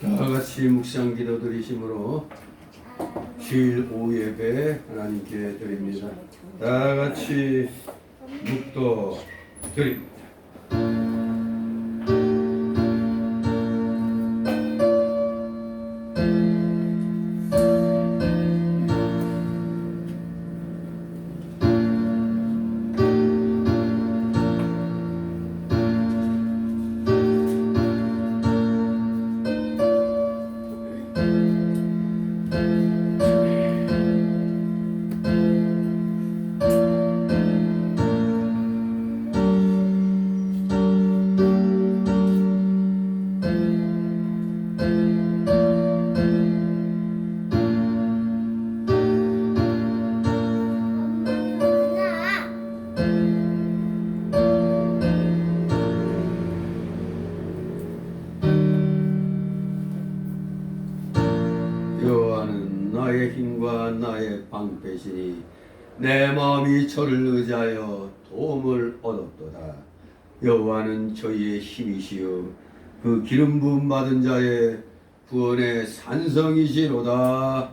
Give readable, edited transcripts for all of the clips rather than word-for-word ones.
다같이 묵상 기도 드리심으로 주일 오후 예배 하나님께 드립니다. 다같이 묵도 드립니다. 여호와는 나의 힘과 나의 방패시니 내 마음이 저를 의지하여 도움을 얻었도다. 여호와는 저희의 힘이시요 그 기름 부음 받은 자의 구원의 산성이시로다.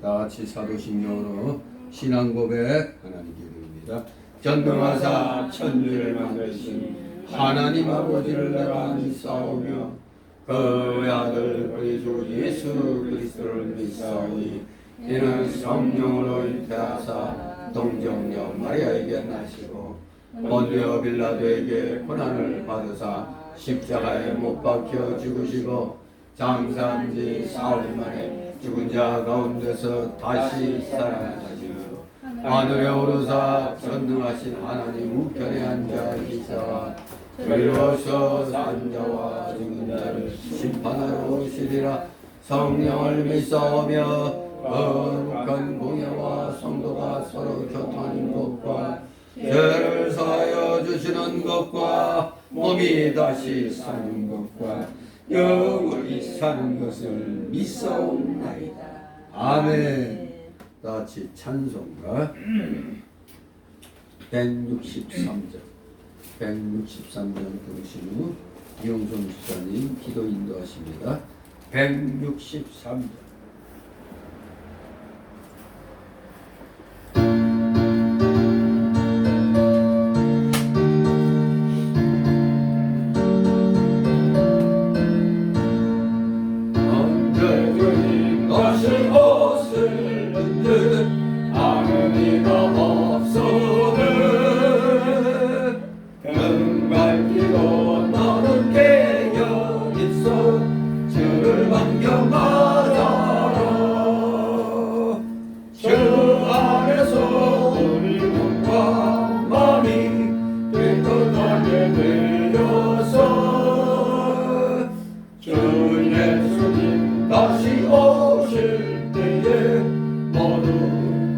다같이 사도신경으로 신앙 고백 하나님께 드립니다. 전능하사 천지를 만드신 하나님 아버지를 내가 믿사오며 그의 아들 우리 주 예수 그리스도를 믿사오니 이는 성령으로 잉태하사 동정녀 마리아에게 나시고 본디오 빌라도에게 고난을 받으사 십자가에 못 박혀 죽으시고 장사한 지 사흘 만에 죽은 자 가운데서 다시 살아나시고 하늘에 오르사 전능하신 하나님 우편에 앉아 계시사 그리로서 산 자와 죽은 자를 심판하러 오시리라. 성령을 믿사오며 거룩한 공예와 성도가 서로 교통하는 것과 죄를 사하여 주시는 것과 몸이 다시 사는 것과 영원히 사는 것을 믿사옵나이다. 아멘. 다같이 찬송가 163절 163장 들으신 후 이용선 집사님 기도 인도하십니다. 163장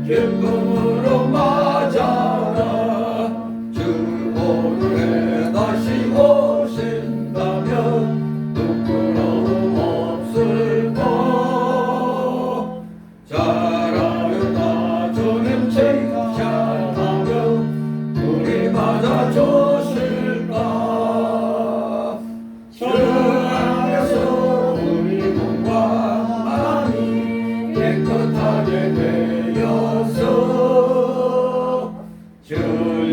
기쁨으로 맞아라. 주 오늘에 다시 오신다면 부끄러움 없을 것. 잘하여 다 주님 칭찬하며 우리 맞아 주실까. 주 안에서 우리 몸과 마음이 깨끗하게 주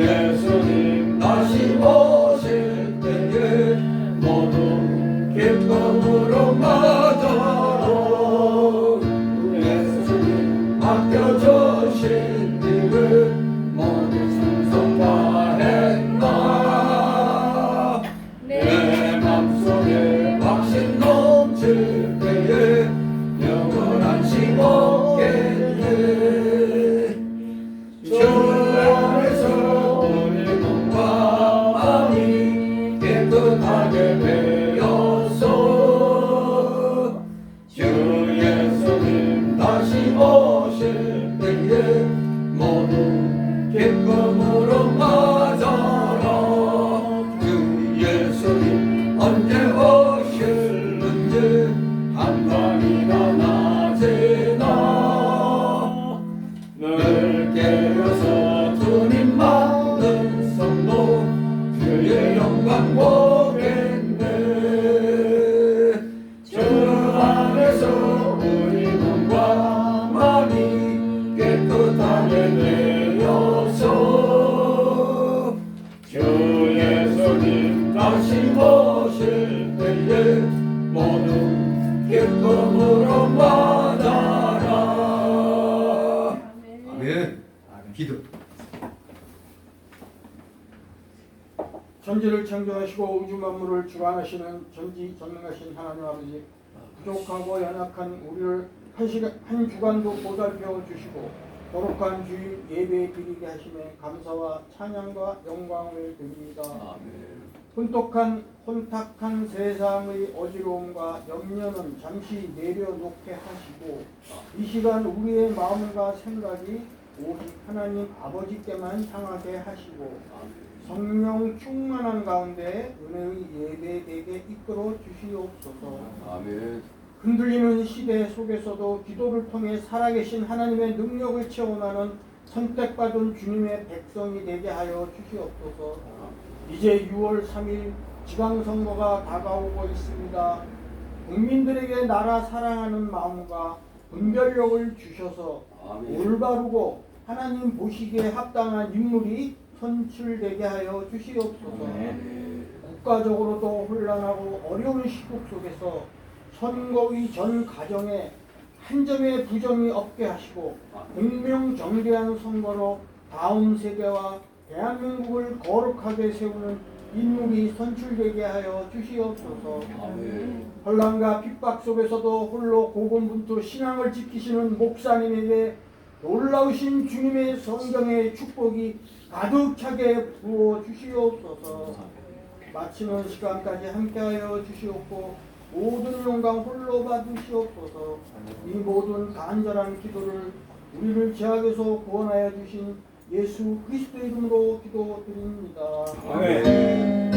예수님 다시 오실 때에 모두 기쁨으로 맞아라. 예수님 맡겨주신 일을 모두 충성 다했나. 내 맘속에 확신 넘칠 때에 영원한 심 없겠네. 깨끗하게 되어서 오실 때에 모두 기쁨으로 맞아라. 아멘. 기도. 천지를 창조하시고 우주 만물을 주관하시는 전지전능하신 하나님 아버지, 부족하고 연약한 우리를 한 주간도 보살펴 주시고 거룩한 주일 예배에 드리게 하심에 감사와 찬양과 영광을 드립니다. 혼탁한 세상의 어지러움과 염려는 잠시 내려놓게 하시고 이 시간 우리의 마음과 생각이 오직 하나님 아버지께만 향하게 하시고 성령 충만한 가운데 은혜의 예배 되게 이끌어 주시옵소서. 아멘. 흔들리는 시대 속에서도 기도를 통해 살아계신 하나님의 능력을 체험하는 선택받은 주님의 백성이 되게 하여 주시옵소서. 이제 6월 3일 지방선거가 다가오고 있습니다. 국민들에게 나라 사랑하는 마음과 분별력을 주셔서 아멘. 올바르고 하나님 보시기에 합당한 인물이 선출되게 하여 주시옵소서. 국가적으로도 혼란하고 어려운 시국 속에서 선거의 전 과정에 한 점의 부정이 없게 하시고 공명정대한 선거로 다음 세대와 대한민국을 거룩하게 세우는 인물이 선출되게 하여 주시옵소서. 혼란과 핍박 속에서도 홀로 고군분투 신앙을 지키시는 목사님에게 놀라우신 주님의 성경의 축복이 가득차게 부어 주시옵소서. 마치는 시간까지 함께하여 주시옵고 모든 영광 홀로 받으시옵소서. 이 모든 간절한 기도를 우리를 죄악에서 구원하여 주신 예수 그리스도 이름으로 기도드립니다. 아멘.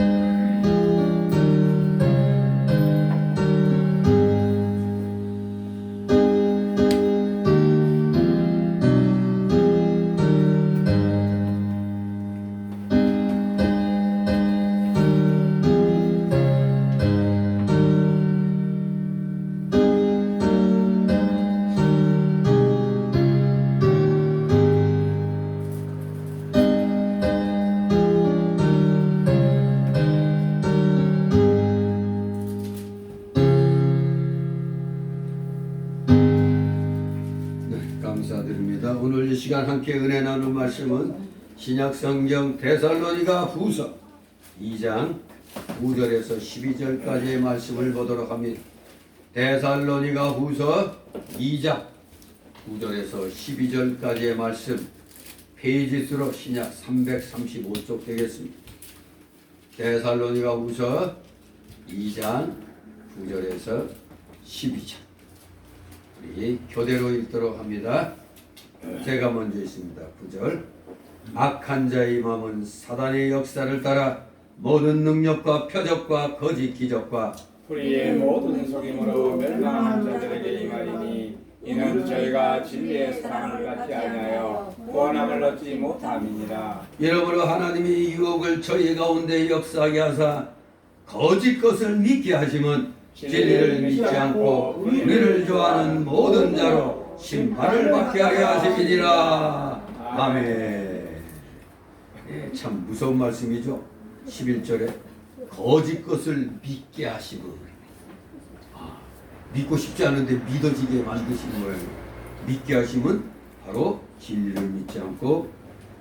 감사드립니다. 오늘 이 시간 함께 은혜 나눈 말씀은 신약성경 데살로니가 후서 2장 9절에서 12절까지의 말씀을 보도록 합니다. 데살로니가 후서 2장 9절에서 12절까지의 말씀, 페이지 수로 신약 335쪽 되겠습니다. 데살로니가 후서 2장 9절에서 12절 우리 교대로 읽도록 합니다. 제가 먼저 있습니다. 9절. 악한 자의 마음은 사단의 역사를 따라 모든 능력과 표적과 거짓 기적과 우리의 모든 속임으로 멸망하는 자들에게 임하리니 이는 저희가 진리의 사랑을 갖지 아니하여 구원함을 얻지 못함이니라. 이러므로 하나님이 유혹을 저희 가운데 역사하게 하사 거짓 것을 믿게 하심은 진리를 믿지 않고 우리를 좋아하는 모든 자로 심판을 받게 하려 하심이니라. 아멘. 네, 참 무서운 말씀이죠. 11절에 거짓 것을 믿게 하심은, 믿고 싶지 않은데 믿어지게 만드시는 거예요. 믿게 하심은 바로 진리를 믿지 않고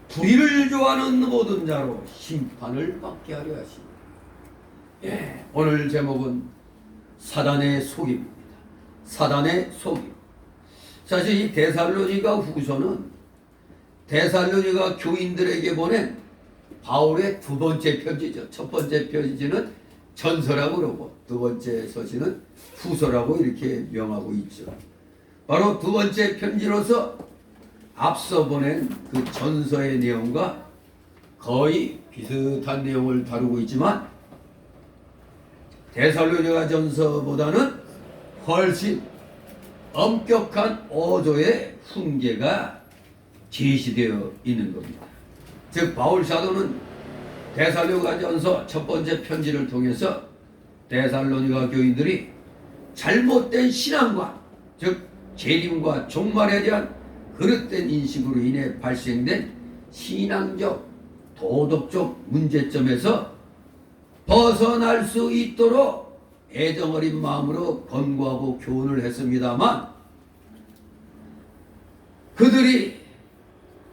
불의를 좋아하는 모든 자로 심판을 받게 하려 하십니다. 예, 오늘 제목은 사단의 속임입니다. 사단의 속임. 사실 이 데살로니가 후서는 데살로니가 교인들에게 보낸 바울의 두 번째 편지죠. 첫 번째 편지는 전서라고 그러고 두 번째 서신은 후서라고 이렇게 명하고 있죠. 바로 두 번째 편지로서 앞서 보낸 그 전서의 내용과 거의 비슷한 내용을 다루고 있지만 데살로니가 전서보다는 훨씬 엄격한 어조의 훈계가 제시되어 있는 겁니다. 즉 바울 사도는 데살로니가 전서 첫 번째 편지를 통해서 데살로니가 교인들이 잘못된 신앙과 즉 재림과 종말에 대한 그릇된 인식으로 인해 발생된 신앙적 도덕적 문제점에서 벗어날 수 있도록 애정어린 마음으로 권고하고 교훈을 했습니다만, 그들이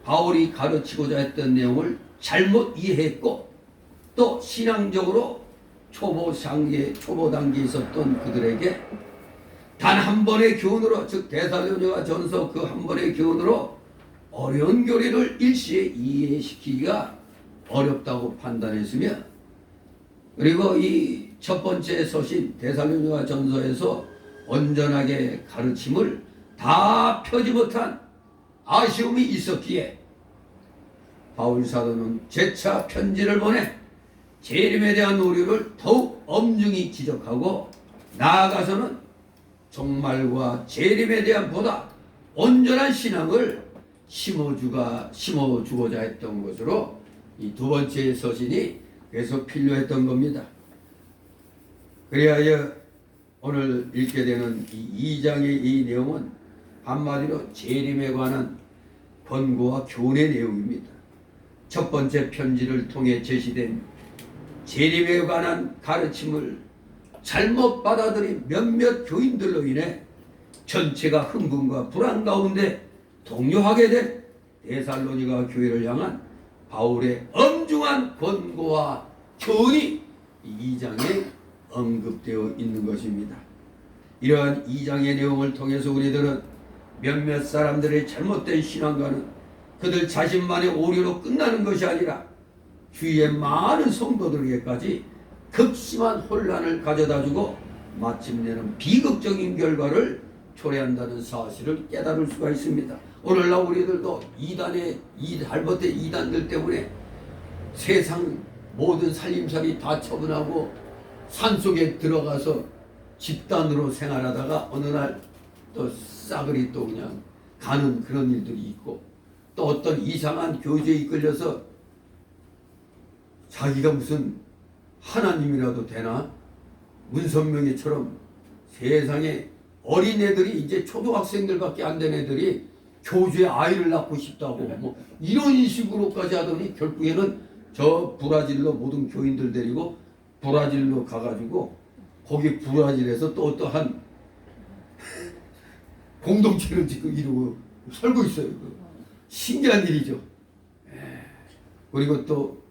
바울이 가르치고자 했던 내용을 잘못 이해했고, 또 신앙적으로 초보 단계에 있었던 그들에게 단 한 번의 교훈으로, 즉 데살로니가 전서 그 한 번의 교훈으로 어려운 교리를 일시에 이해시키기가 어렵다고 판단했으며, 그리고 이 첫 번째 서신 데살로니가 전서에서 온전하게 가르침을 다 펴지 못한 아쉬움이 있었기에 바울 사도는 재차 편지를 보내 재림에 대한 오류를 더욱 엄중히 지적하고, 나아가서는 종말과 재림에 대한 보다 온전한 신앙을 심어주고자 했던 것으로 이 두 번째 서신이 계속 필요했던 겁니다. 그리하여 오늘 읽게 되는 이 2장의 이 내용은 한마디로 재림에 관한 권고와 교훈의 내용입니다. 첫 번째 편지를 통해 제시된 재림에 관한 가르침을 잘못 받아들인 몇몇 교인들로 인해 전체가 흥분과 불안 가운데 동요하게 된 데살로니가 교회를 향한 바울의 엄중한 권고와 교훈이 이 2장에 언급되어 있는 것입니다. 이러한 2장의 내용을 통해서 우리들은 몇몇 사람들의 잘못된 신앙과는 그들 자신만의 오류로 끝나는 것이 아니라 주위의 많은 성도들에게까지 극심한 혼란을 가져다주고 마침내는 비극적인 결과를 초래한다는 사실을 깨달을 수가 있습니다. 오늘날 우리들도 잘못된 이단들 때문에 세상 모든 살림살이 다 처분하고 산속에 들어가서 집단으로 생활하다가 어느 날 또 싸그리 또 그냥 가는 그런 일들이 있고, 또 어떤 이상한 교제에 이끌려서 자기가 무슨 하나님이라도 되나? 문선명이처럼 세상에 어린애들이, 이제 초등학생들밖에 안 된 애들이 교주의 아이를 낳고 싶다고 뭐 이런 식으로까지 하더니 결국에는 저 브라질로 모든 교인들 데리고 브라질로 가가지고 거기 브라질에서 또 어떠한 공동체를 지금 이루고 살고 있어요. 신기한 일이죠. 그리고 또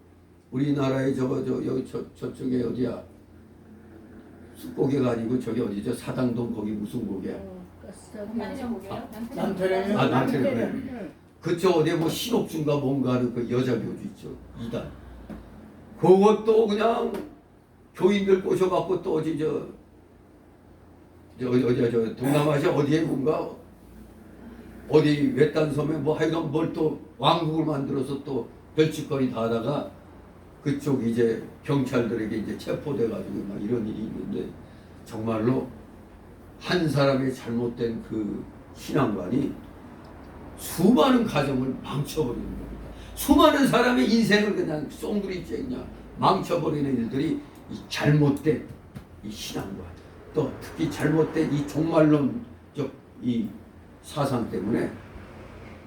우리나라에 저쪽에 어디야, 숲고개가 아니고 저기 어디죠? 사당동 거기 무슨 고개야? 남태령. 남태령. 그쪽 어디에 뭐 신옥중가 뭔가 하는 그 여자 교주 있죠. 이단. 그것도 그냥 교인들 꼬셔갖고 또 어디 어디야 동남아시아 어디에 뭔가 어디 외딴 섬에 뭐 하여간 뭘 또 왕국을 만들어서 또 별짓거리 다 하다가 그쪽 이제 경찰들에게 이제 체포돼가지고 막 이런 일이 있는데, 정말로 한 사람의 잘못된 그 신앙관이 수많은 가정을 망쳐버리는 겁니다. 수많은 사람의 인생을 그냥 쏜두리째 그냥 망쳐버리는 일들이 이 잘못된 이 신앙관, 또 특히 잘못된 이 종말론적 이 사상 때문에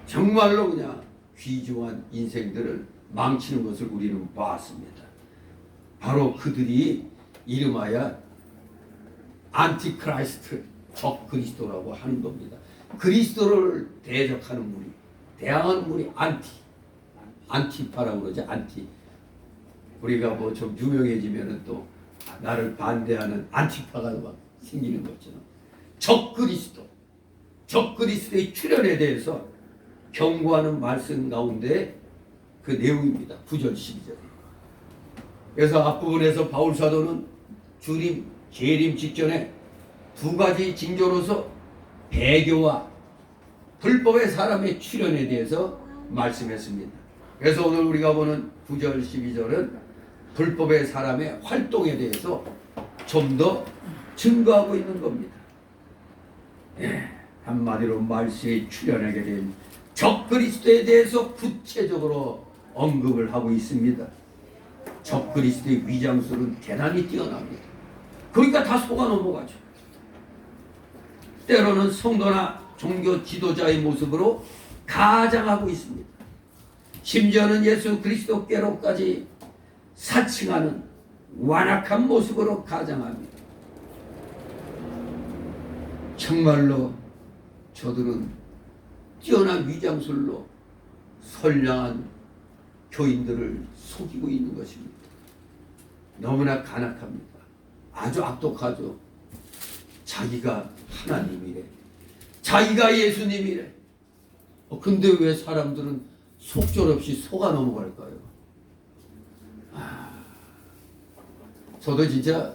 정말로 그냥 귀중한 인생들을 망치는 것을 우리는 봤습니다. 바로 그들이 이름하여 안티크라이스트, 적그리스도라고 하는 겁니다. 그리스도를 대적하는 무리, 대항하는 무리, 안티파라고 그러죠. 안티. 우리가 뭐 좀 유명해지면은 또 나를 반대하는 안티파가 막 생기는 것처럼 적그리스도의 출현에 대해서 경고하는 말씀 가운데 그 내용입니다. 9절 12절. 그래서 앞부분에서 바울 사도는 재림 직전에 두 가지 징조로서 배교와 불법의 사람의 출현에 대해서 말씀했습니다. 그래서 오늘 우리가 보는 9절 12절은 불법의 사람의 활동에 대해서 좀 더 증거하고 있는 겁니다. 한마디로 말세에 출현하게 된 적그리스도에 대해서 구체적으로 언급을 하고 있습니다. 적그리스도의 위장술은 대단히 뛰어납니다. 그러니까 다 속아 넘어가죠. 때로는 성도나 종교 지도자의 모습으로 가장하고 있습니다. 심지어는 예수 그리스도께로까지 사칭하는 완악한 모습으로 가장합니다. 정말로 저들은 뛰어난 위장술로 선량한 교인들을 속이고 있는 것입니다. 너무나 간악합니다. 아주 악독하죠. 자기가 하나님이래. 자기가 예수님이래. 근데 왜 사람들은 속절없이 속아 넘어갈까요? 저도 진짜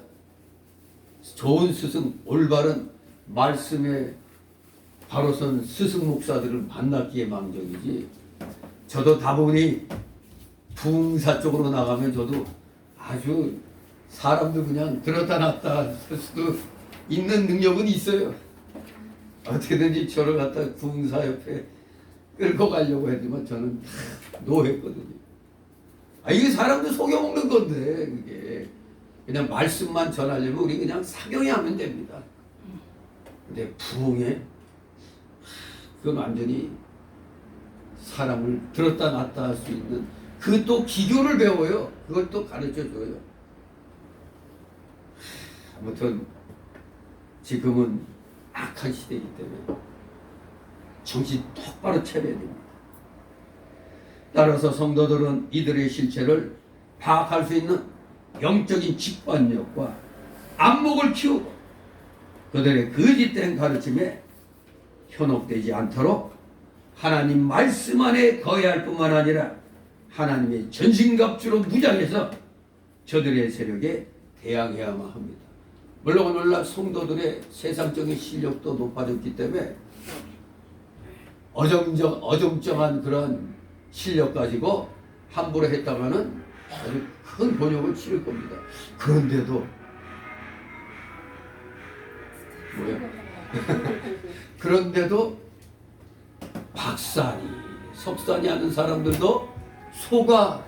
좋은 스승, 올바른 말씀에 바로 선 스승 목사들을 만났기에 망정이지, 저도 다분히 부흥사 쪽으로 나가면 저도 아주 사람들 그냥 들었다 놨다 할 수도 있는 능력은 있어요. 어떻게든지 저를 갖다 부흥사 옆에 끌고 가려고 했지만 저는 다 노했거든요. 이게 사람들 속여먹는 건데, 그게 그냥 말씀만 전하려면 우리 그냥 사경에 하면 됩니다. 근데 부흥에 그건 완전히 사람을 들었다 놨다 할 수 있는 그 또 기교를 배워요. 그걸 또 가르쳐줘요. 아무튼 지금은 악한 시대이기 때문에 정신 똑바로 차려야 됩니다. 따라서 성도들은 이들의 실체를 파악할 수 있는 영적인 직관력과 안목을 키우고 그들의 거짓된 가르침에 현혹되지 않도록 하나님 말씀 안에 거해야 할 뿐만 아니라 하나님의 전신갑주로 무장해서 저들의 세력에 대항해야만 합니다. 물론 오늘날 성도들의 세상적인 실력도 높아졌기 때문에 어정쩡한 그런 실력 가지고 함부로 했다가는 아주 큰 곤욕을 치를 겁니다. 그런데도 그런데도 박사니 석사니 하는 사람들도 속아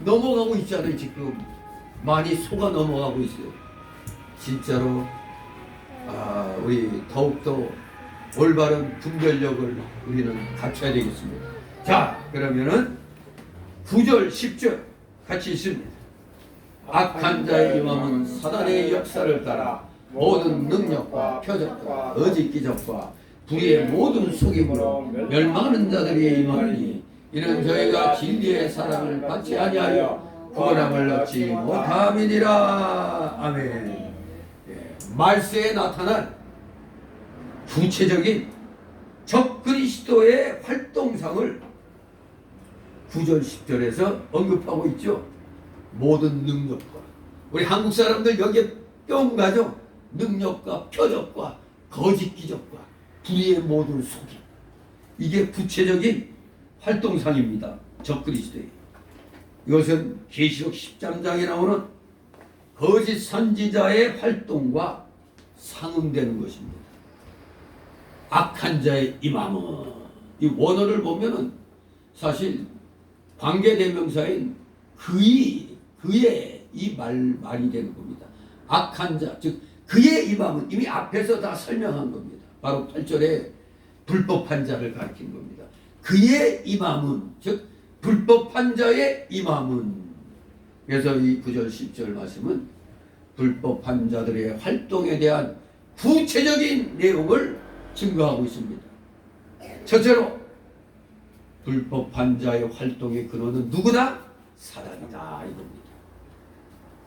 넘어가고 있잖아요. 지금 많이 속아 넘어가고 있어요. 진짜로 우리 더욱더 올바른 분별력을 우리는 갖춰야 되겠습니다. 자, 그러면은 9절 10절 같이 있습니다. 악한 자의 임함은 사단의 역사를 따라 모든 능력과 표적과 거짓 기적과 불의의 모든 속임으로 멸망하는 자들이 임하니 이는 저희가 진리의 사랑을 받지 아니하여 구원함을 얻지 못함이니라. 아멘. 말세에 나타난 구체적인 적그리스도의 활동상을 9절 10절에서 언급하고 있죠. 모든 능력과, 우리 한국 사람들 여기에 뿅 가죠. 능력과 표적과 거짓 기적과 불의의 모든 속임, 이게 구체적인 활동상입니다. 적그리스도의. 이것은 계시록 13장에 나오는 거짓 선지자의 활동과 상응되는 것입니다. 악한 자의 임함은, 이 원어를 보면은 사실 관계대명사인 그의 이 말이 되는 겁니다. 악한 자, 즉 그의 임함은 이미 앞에서 다 설명한 겁니다. 바로 8절에 불법한 자를 가리킨 겁니다. 그의 임함은, 즉 불법한 자의 임함은. 그래서 이 9절 10절 말씀은 불법한 자들의 활동에 대한 구체적인 내용을 증거하고 있습니다. 첫째로 불법한 자의 활동의 근원은 누구다? 사단이다, 이겁니다.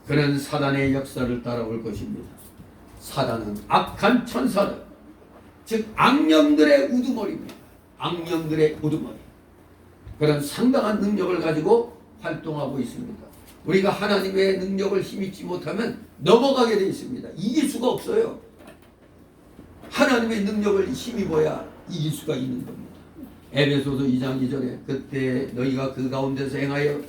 그는 사단의 역사를 따라올 것입니다. 사단은 악한 천사들, 즉 악령들의 우두머리입니다. 악령들의 우두머리. 그런 상당한 능력을 가지고 활동하고 있습니다. 우리가 하나님의 능력을 힘입지 못하면 넘어가게 되어 있습니다. 이길 수가 없어요. 하나님의 능력을 힘입어야 이길 수가 있는 겁니다. 에베소서 2장 2절에 그때 너희가 그 가운데서 행하여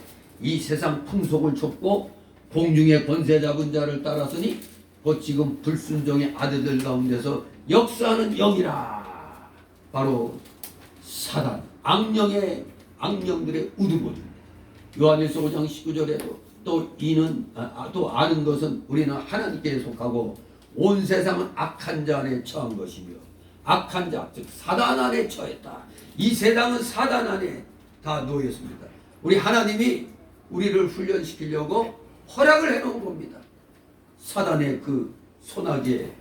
이 세상 풍속을 쫓고 공중의 권세 잡은 자를 따랐으니 곧 지금 불순종의 아들들 가운데서 역사하는 영이라. 바로 사단, 악령들의 우두머리입니다. 요한일서 5장 19절에도 또 아는 것은 우리는 하나님께 속하고 온 세상은 악한 자 안에 처한 것이며, 악한 자, 즉 사단 안에 처했다. 이 세상은 사단 안에 다 놓였습니다. 우리 하나님이 우리를 훈련시키려고 허락을 해놓은 겁니다. 사단의 그 소나기에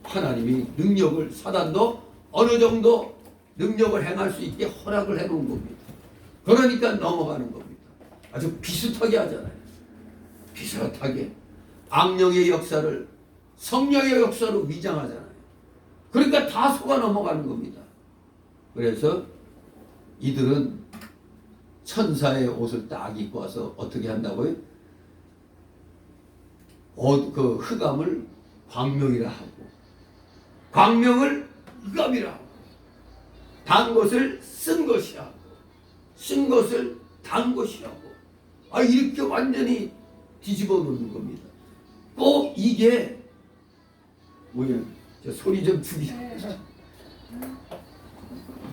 하나님이 능력을, 사단도 어느 정도 능력을 행할 수 있게 허락을 해놓은 겁니다. 그러니까 넘어가는 겁니다. 아주 비슷하게 하잖아요. 비슷하게 악령의 역사를 성령의 역사로 위장하잖아요. 그러니까 다 속아 넘어가는 겁니다. 그래서 이들은 천사의 옷을 딱 입고 와서 어떻게 한다고요? 그 흑암을 광명이라 하고, 광명을 흑암이라 하고, 단 것을 쓴 것이라고, 쓴 것을 단 것이라고. 이렇게 완전히 뒤집어 놓는 겁니다. 꼭 이게 뭐야? 저 소리 좀 주기.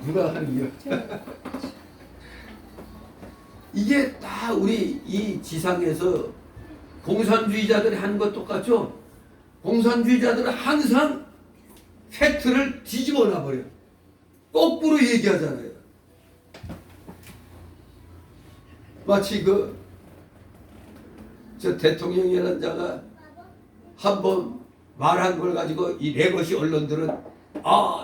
누가 하는 거야? 이게 다 우리 이 지상에서 공산주의자들이 하는 것 똑같죠? 공산주의자들은 항상 팩트를 뒤집어 놔버려. 거꾸로 얘기하잖아요. 마치 저 대통령이라는 자가 한번 말한 걸 가지고 이 레거시 언론들은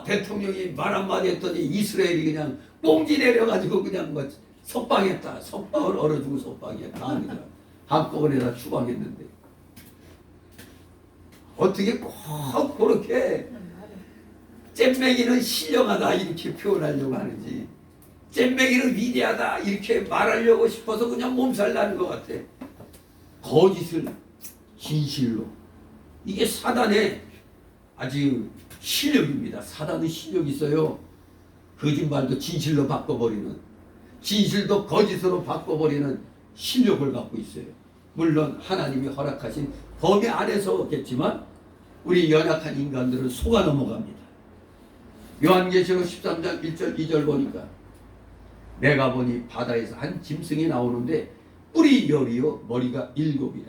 대통령이 말 한마디 했더니 이스라엘이 그냥 꽁지 내려가지고 그냥 뭐 석방했다. 석방을 얼어주고 석방했다. 아니더라. 한꺼번에 다 추방했는데 어떻게 꼭 그렇게 잼맹이는 신령하다 이렇게 표현하려고 하는지, 잼맹이는 위대하다 이렇게 말하려고 싶어서 그냥 몸살 나는 것 같아. 거짓을 진실로. 이게 사단의 아주 실력입니다. 사단은 실력이 있어요. 거짓말도 진실로 바꿔버리는, 진실도 거짓으로 바꿔버리는 실력을 갖고 있어요. 물론 하나님이 허락하신 범위 안에서겠지만 우리 연약한 인간들은 속아 넘어갑니다. 요한계시록 13장 1절 2절 보니까 내가 보니 바다에서 한 짐승이 나오는데 뿔이 열이요 머리가 7이라.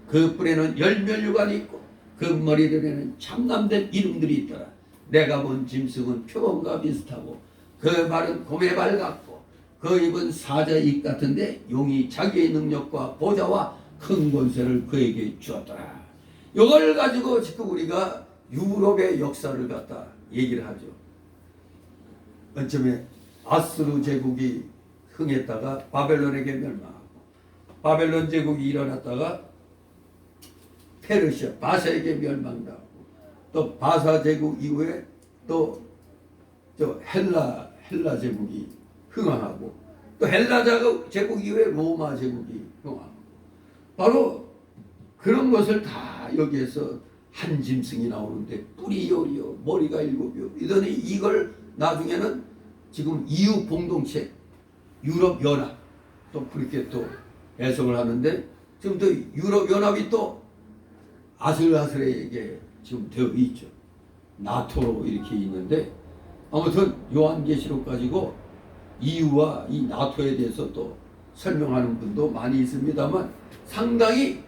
그 뿔에는 열면류관이 있고 그 머리들에는 참남된 이름들이 있더라. 내가 본 짐승은 표범과 비슷하고 그 발은 곰의 발 같고 그 입은 사자의 입 같은데 용이 자기의 능력과 보좌와 큰 권세를 그에게 주었더라. 이걸 가지고 지금 우리가 유럽의 역사를 갖다 얘기를 하죠. 맨 처음에 아스루 제국이 흥했다가 바벨론에게 멸망하고, 바벨론 제국이 일어났다가 페르시아 바사에게 멸망당하고, 또 바사 제국 이후에 또 저 헬라 제국이 흥하고, 또 헬라 제국 이후에 로마 제국이 흥하고, 바로 그런 것을 다 여기에서 한 짐승이 나오는데 뿔이 열이요 머리가 7이요 이더니 이걸 나중에는 지금 EU 공동체 유럽 연합 또 그렇게 또 해석을 하는데, 지금 또 유럽 연합이 또 아슬아슬하게 지금 되어 있죠. 나토로 이렇게 있는데, 아무튼 요한계시록 가지고 EU와 이 나토에 대해서 또 설명하는 분도 많이 있습니다만 상당히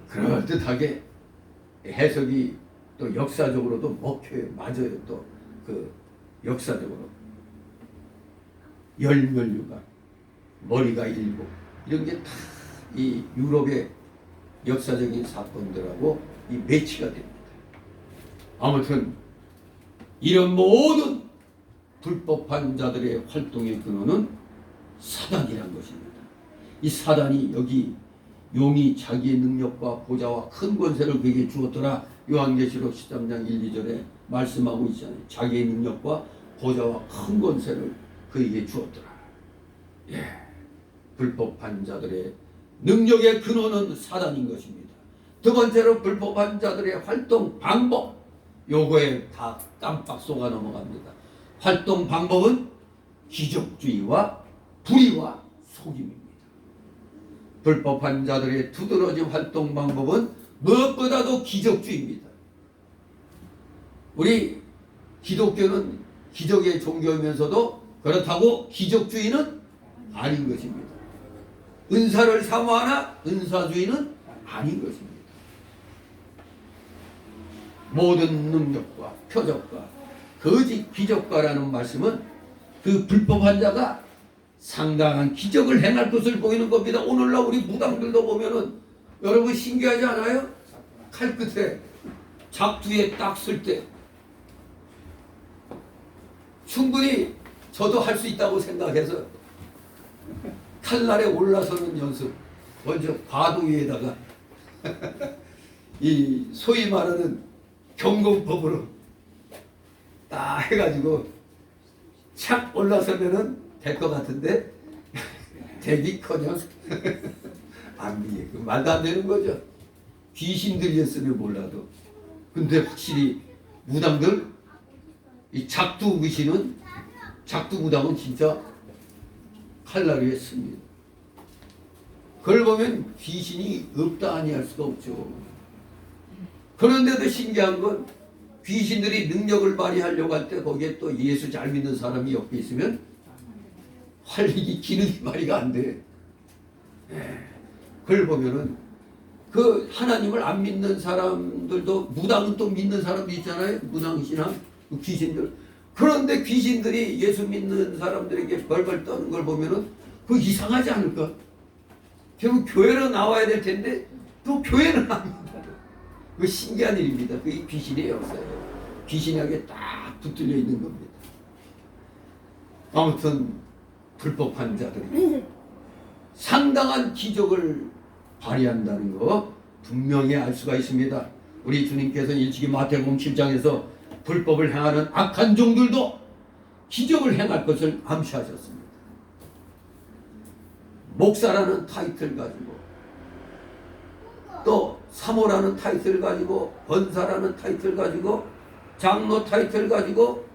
그럴듯하게 해석이 또 역사적으로도 먹혀요. 맞아요. 또 그 역사적으로 열면류관 머리가 7 이런 게 다 이 유럽의 역사적인 사건들하고 이 매치가 됩니다. 아무튼 이런 모든 불법한 자들의 활동의 근원은 사단이란 것입니다. 이 사단이 여기 용이 자기의 능력과 보좌와 큰 권세를 그에게 주었더라. 요한계시록 13장 1, 2절에 말씀하고 있잖아요. 자기의 능력과 보좌와 큰 권세를 그에게 주었더라. 불법한 자들의 능력의 근원은 사단인 것입니다. 두 번째로 불법한 자들의 활동 방법, 요거에 다 깜빡 속아 넘어갑니다. 활동 방법은 기적주의와 불의와 속임입니다. 불법한 자들의 두드러진 활동 방법은 무엇보다도 기적주의입니다. 우리 기독교는 기적의 종교이면서도 그렇다고 기적주의는 아닌 것입니다. 은사를 사모하나 은사주의는 아닌 것입니다. 모든 능력과 표적과 거짓 기적과라는 말씀은 그 불법한 자가 상당한 기적을 행할 것을 보이는 겁니다. 오늘날 우리 무당들도 보면은 여러분 신기하지 않아요? 칼 끝에 작두에 딱 쓸 때 충분히 저도 할 수 있다고 생각해서 칼날에 올라서는 연습, 먼저 과도 위에다가 이 소위 말하는 경공법으로 딱 해가지고 착 올라서면은 될 것 같은데 되기커녕 안 돼. 말도 안 되는 거죠. 귀신들이었으면 몰라도. 근데 확실히 무당들 이 작두 귀신은 작두 무당은 진짜 칼날 위에 씁니다. 그걸 보면 귀신이 없다 아니할 수가 없죠. 그런데도 신기한 건 귀신들이 능력을 발휘하려고 할 때 거기에 또 예수 잘 믿는 사람이 옆에 있으면 활력이 기능이 발휘가 안 돼. 그걸 보면은 그 하나님을 안 믿는 사람들도 무당은 또 믿는 사람이 있잖아요. 무당신앙 그 귀신들. 그런데 귀신들이 예수 믿는 사람들에게 벌벌 떠는 걸 보면은 그 이상하지 않을까? 결국 교회로 나와야 될 텐데 또 교회는 안 믿어요. 그 신기한 일입니다. 그게 귀신의 역사예요. 귀신에게 딱 붙들려 있는 겁니다. 아무튼 불법한 자들이 상당한 기적을 발휘한다는 거 분명히 알 수가 있습니다. 우리 주님께서는 일찍이 마태복음 7장에서 불법을 행하는 악한 종들도 기적을 행할 것을 암시하셨습니다. 목사라는 타이틀 가지고 또 사모라는 타이틀 가지고 권사라는 타이틀 가지고 장로 타이틀 가지고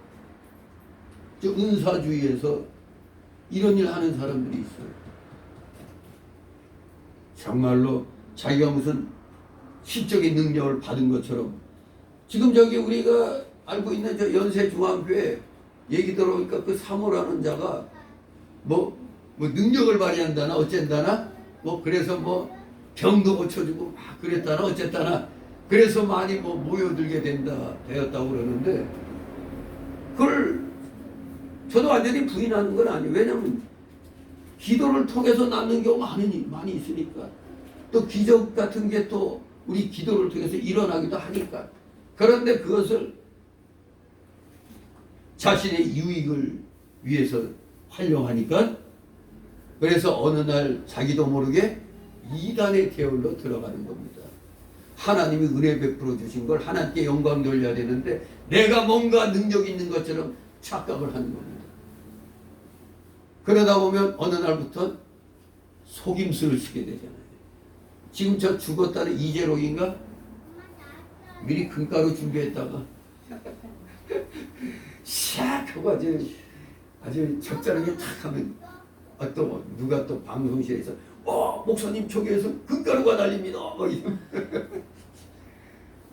은사주의에서 이런 일 하는 사람들이 있어요. 정말로 자기가 무슨 시적인 능력을 받은 것처럼 지금 저기 우리가 알고 있는 저 연세중앙교회 얘기 들어보니까 그 사모라는 자가 뭐 능력을 발휘한다나 어쩐다나 그래서 병도 고쳐주고 막 그랬다나 어쨌다나 그래서 많이 모여들게 되었다고 그러는데 그걸 저도 완전히 부인하는 건 아니에요. 왜냐면 기도를 통해서 낳는 경우가 많이 있으니까 또 기적 같은 게 또 우리 기도를 통해서 일어나기도 하니까 그런데 그것을 자신의 유익을 위해서 활용하니까 그래서 어느 날 자기도 모르게 이단의 계열로 들어가는 겁니다. 하나님이 은혜 베풀어 주신 걸 하나님께 영광 돌려야 되는데 내가 뭔가 능력 있는 것처럼 착각을 하는 겁니다. 그러다 보면 어느 날부터 속임수를 쓰게 되잖아요. 지금 저 죽었다는 이재록인가? 미리 금가루 준비했다가 샥 하고 아주 적절하게 탁 하면 또 누가 또 방송실에서 목사님 저기에서 금가루가 날립니다.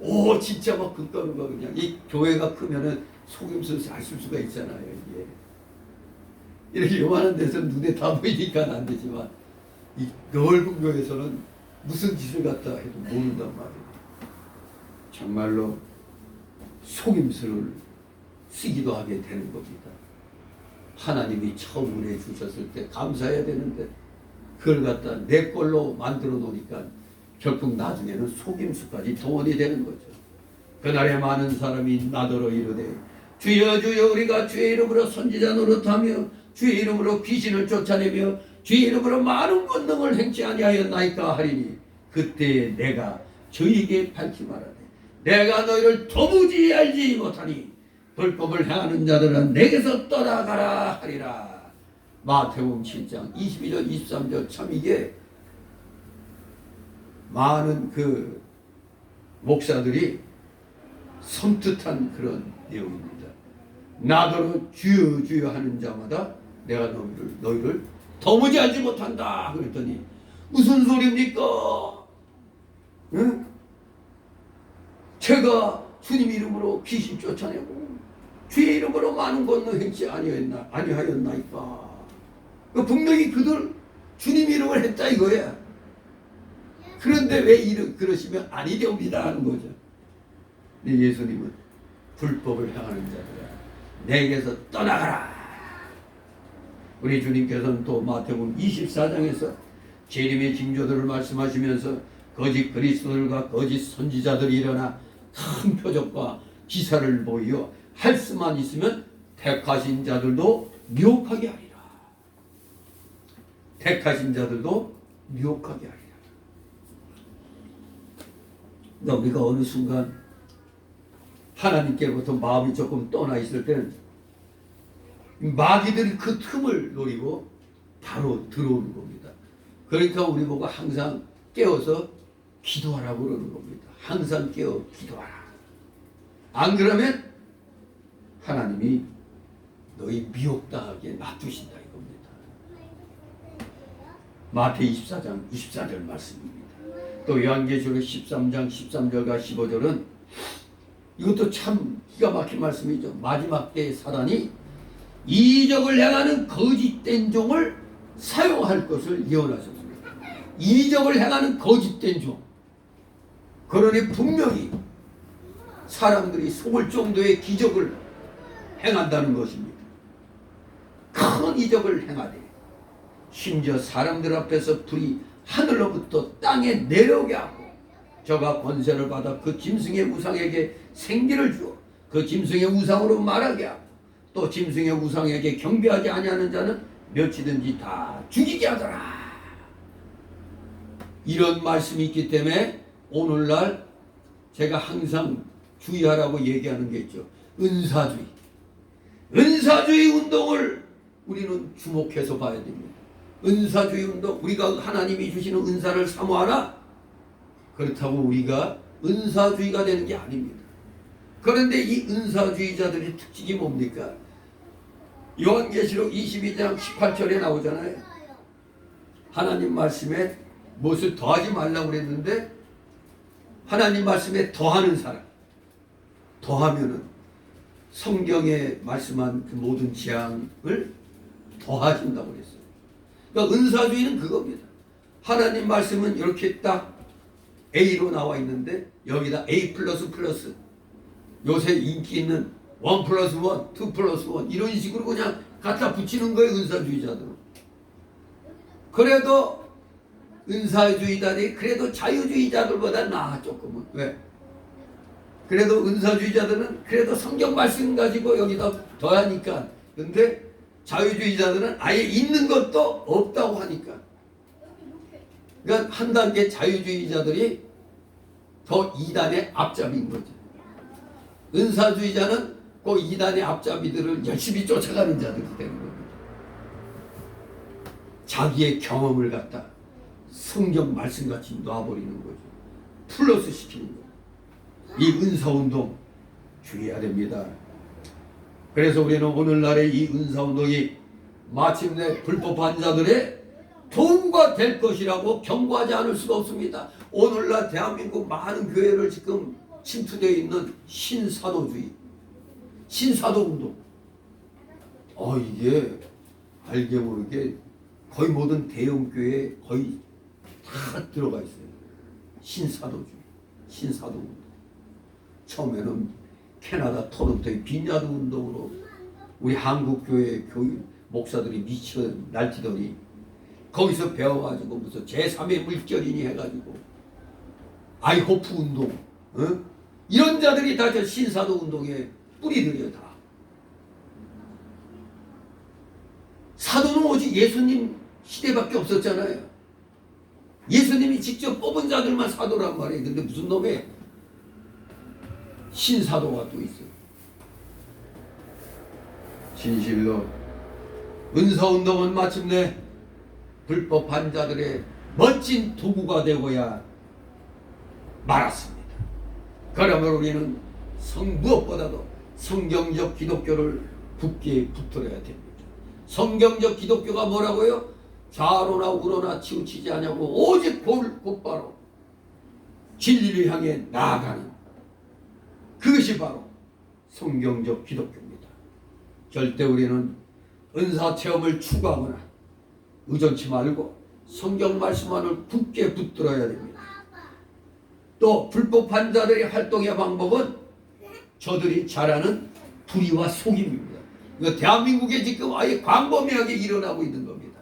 오 진짜 막 금가루가 그냥 이 교회가 크면은 속임수 잘 쓸 수가 있잖아요. 이게 이렇게 요만한 데서 눈에 다 보이니까 안 되지만 이 넓은 교회에서는 무슨 짓을 갖다 해도 모른단 말이에요. 정말로 속임수를 쓰기도 하게 되는 겁니다. 하나님이 처음 은혜 주셨을 때 감사해야 되는데 그걸 갖다 내 걸로 만들어 놓으니까 결국 나중에는 속임수까지 동원이 되는 거죠. 그날에 많은 사람이 나더러 이르되 주여 주여 우리가 주의 이름으로 선지자 노릇하며 주의 이름으로 귀신을 쫓아내며 주의 이름으로 많은 권능을 행치 아니하였나이까 하리니 그때 내가 저희에게 밝히 말하되 내가 너희를 도무지 알지 못하니 불법을 행하는 자들은 내게서 떠나가라 하리라. 마태복음 7장 22절 23절 참 이게 많은 그 목사들이 섬뜩한 그런 내용입니다. 나더러 주여 주여 하는 자마다 내가 너희를 도무지 알지 못한다 그랬더니 무슨 소리입니까? 응? 제가 주님 이름으로 귀신 쫓아내고 주의 이름으로 많은 권능 행치 아니하였나이까. 분명히 그들 주님 이름을 했다 이거야. 그런데 왜 그러시면 아니 됩니다 하는 거죠. 근데 예수님은 불법을 행하는 자들아 내게서 떠나가라. 우리 주님께서는 또 마태복음 24장에서 재림의 징조들을 말씀하시면서 거짓 그리스도들과 거짓 선지자들이 일어나 큰 표적과 기사를 보여 할 수만 있으면 택하신 자들도 미혹하게 하리라. 택하신 자들도 미혹하게 하리라. 그러니까 우리가 어느 순간 하나님께로부터 마음이 조금 떠나 있을 때는 마귀들이 그 틈을 노리고 바로 들어오는 겁니다. 그러니까 우리 보고 항상 깨워서 기도하라고 그러는 겁니다. 항상 깨워 기도하라. 안 그러면 하나님이 너희 미혹당하게 놔두신다 이겁니다. 마태 24장 24절 말씀입니다. 또 요한계시록 13장 13절과 15절은 이것도 참 기가 막힌 말씀이죠. 마지막 때의 사단이 이적을 행하는 거짓된 종을 사용할 것을 예언하셨습니다. 이적을 행하는 거짓된 종. 그러니 분명히 사람들이 속을 정도의 기적을 행한다는 것입니다. 큰 이적을 행하되 심지어 사람들 앞에서 불이 하늘로부터 땅에 내려오게 하고 저가 권세를 받아 그 짐승의 우상에게 생기를 주어 그 짐승의 우상으로 말하게 하고 또 짐승의 우상에게 경배하지 아니하는 자는 몇이든지 다 죽이게 하더라. 이런 말씀이 있기 때문에 오늘날 제가 항상 주의하라고 얘기하는 게 있죠. 은사주의. 은사주의 운동을 우리는 주목해서 봐야 됩니다. 은사주의 운동, 우리가 하나님이 주시는 은사를 사모하나? 그렇다고 우리가 은사주의가 되는 게 아닙니다. 그런데 이 은사주의자들의 특징이 뭡니까? 요한계시록 22장 18절에 나오잖아요. 하나님 말씀에 무엇을 더하지 말라고 그랬는데 하나님 말씀에 더하는 사람, 더하면은 성경에 말씀한 그 모든 재앙을 더하신다고 그랬어요. 그러니까 은사주의는 그겁니다. 하나님 말씀은 이렇게 딱 A로 나와 있는데 여기다 A 플러스 플러스, 요새 인기 있는 1 플러스 1, 2 플러스 1 이런 식으로 그냥 갖다 붙이는 거예요. 은사주의자들은. 그래도 은사주의자들이 그래도 자유주의자들보다 나아 조금은. 왜? 그래도 은사주의자들은 그래도 성경 말씀 가지고 여기다 더하니까. 근데 자유주의자들은 아예 있는 것도 없다고 하니까. 그러니까 한 단계 자유주의자들이 더 이단의 앞잡이인 거죠. 은사주의자는 그 이단의 앞잡이들을 열심히 쫓아가는 자들이 되는 겁니다. 자기의 경험을 갖다 성경 말씀같이 놔버리는 거죠. 플러스 시키는 거죠. 이 은사운동 주의해야 됩니다. 그래서 우리는 오늘날의 이 은사운동이 마침내 불법한 자들의 도구가 될 것이라고 경고하지 않을 수가 없습니다. 오늘날 대한민국 많은 교회를 지금 침투되어 있는 신사도주의, 신사도운동. 이게 알게 모르게 거의 모든 대형교회에 거의 다 들어가 있어요. 신사도주의, 신사도운동. 처음에는 캐나다 토론토의 빈야드 운동으로 우리 한국교회 교육 목사들이 미쳐 날뛰더니 거기서 배워가지고 무슨 제3의 물결이니 해가지고 아이호프 운동, 이런 자들이 다 저 신사도 운동의 뿌리들이에요. 다. 사도는 오직 예수님 시대밖에 없었잖아요. 예수님이 직접 뽑은 자들만 사도란 말이에요. 근데 무슨 놈의 신사도가 또 있어요. 진실로 은사운동은 마침내 불법한 자들의 멋진 도구가 되고야 말았습니다. 그러면 우리는 무엇보다도 성경적 기독교를 굳게 붙들어야 됩니다. 성경적 기독교가 뭐라고요? 좌로나 우로나 치우치지 않냐고 오직 곧바로 진리를 향해 나아가는, 그것이 바로 성경적 기독교입니다. 절대 우리는 은사 체험을 추구하거나 의존치 말고 성경 말씀만을 굳게 붙들어야 됩니다. 또 불법한 자들의 활동의 방법은 저들이 잘 아는 불의와 속임입니다. 이거 대한민국에 지금 아예 광범위하게 일어나고 있는 겁니다.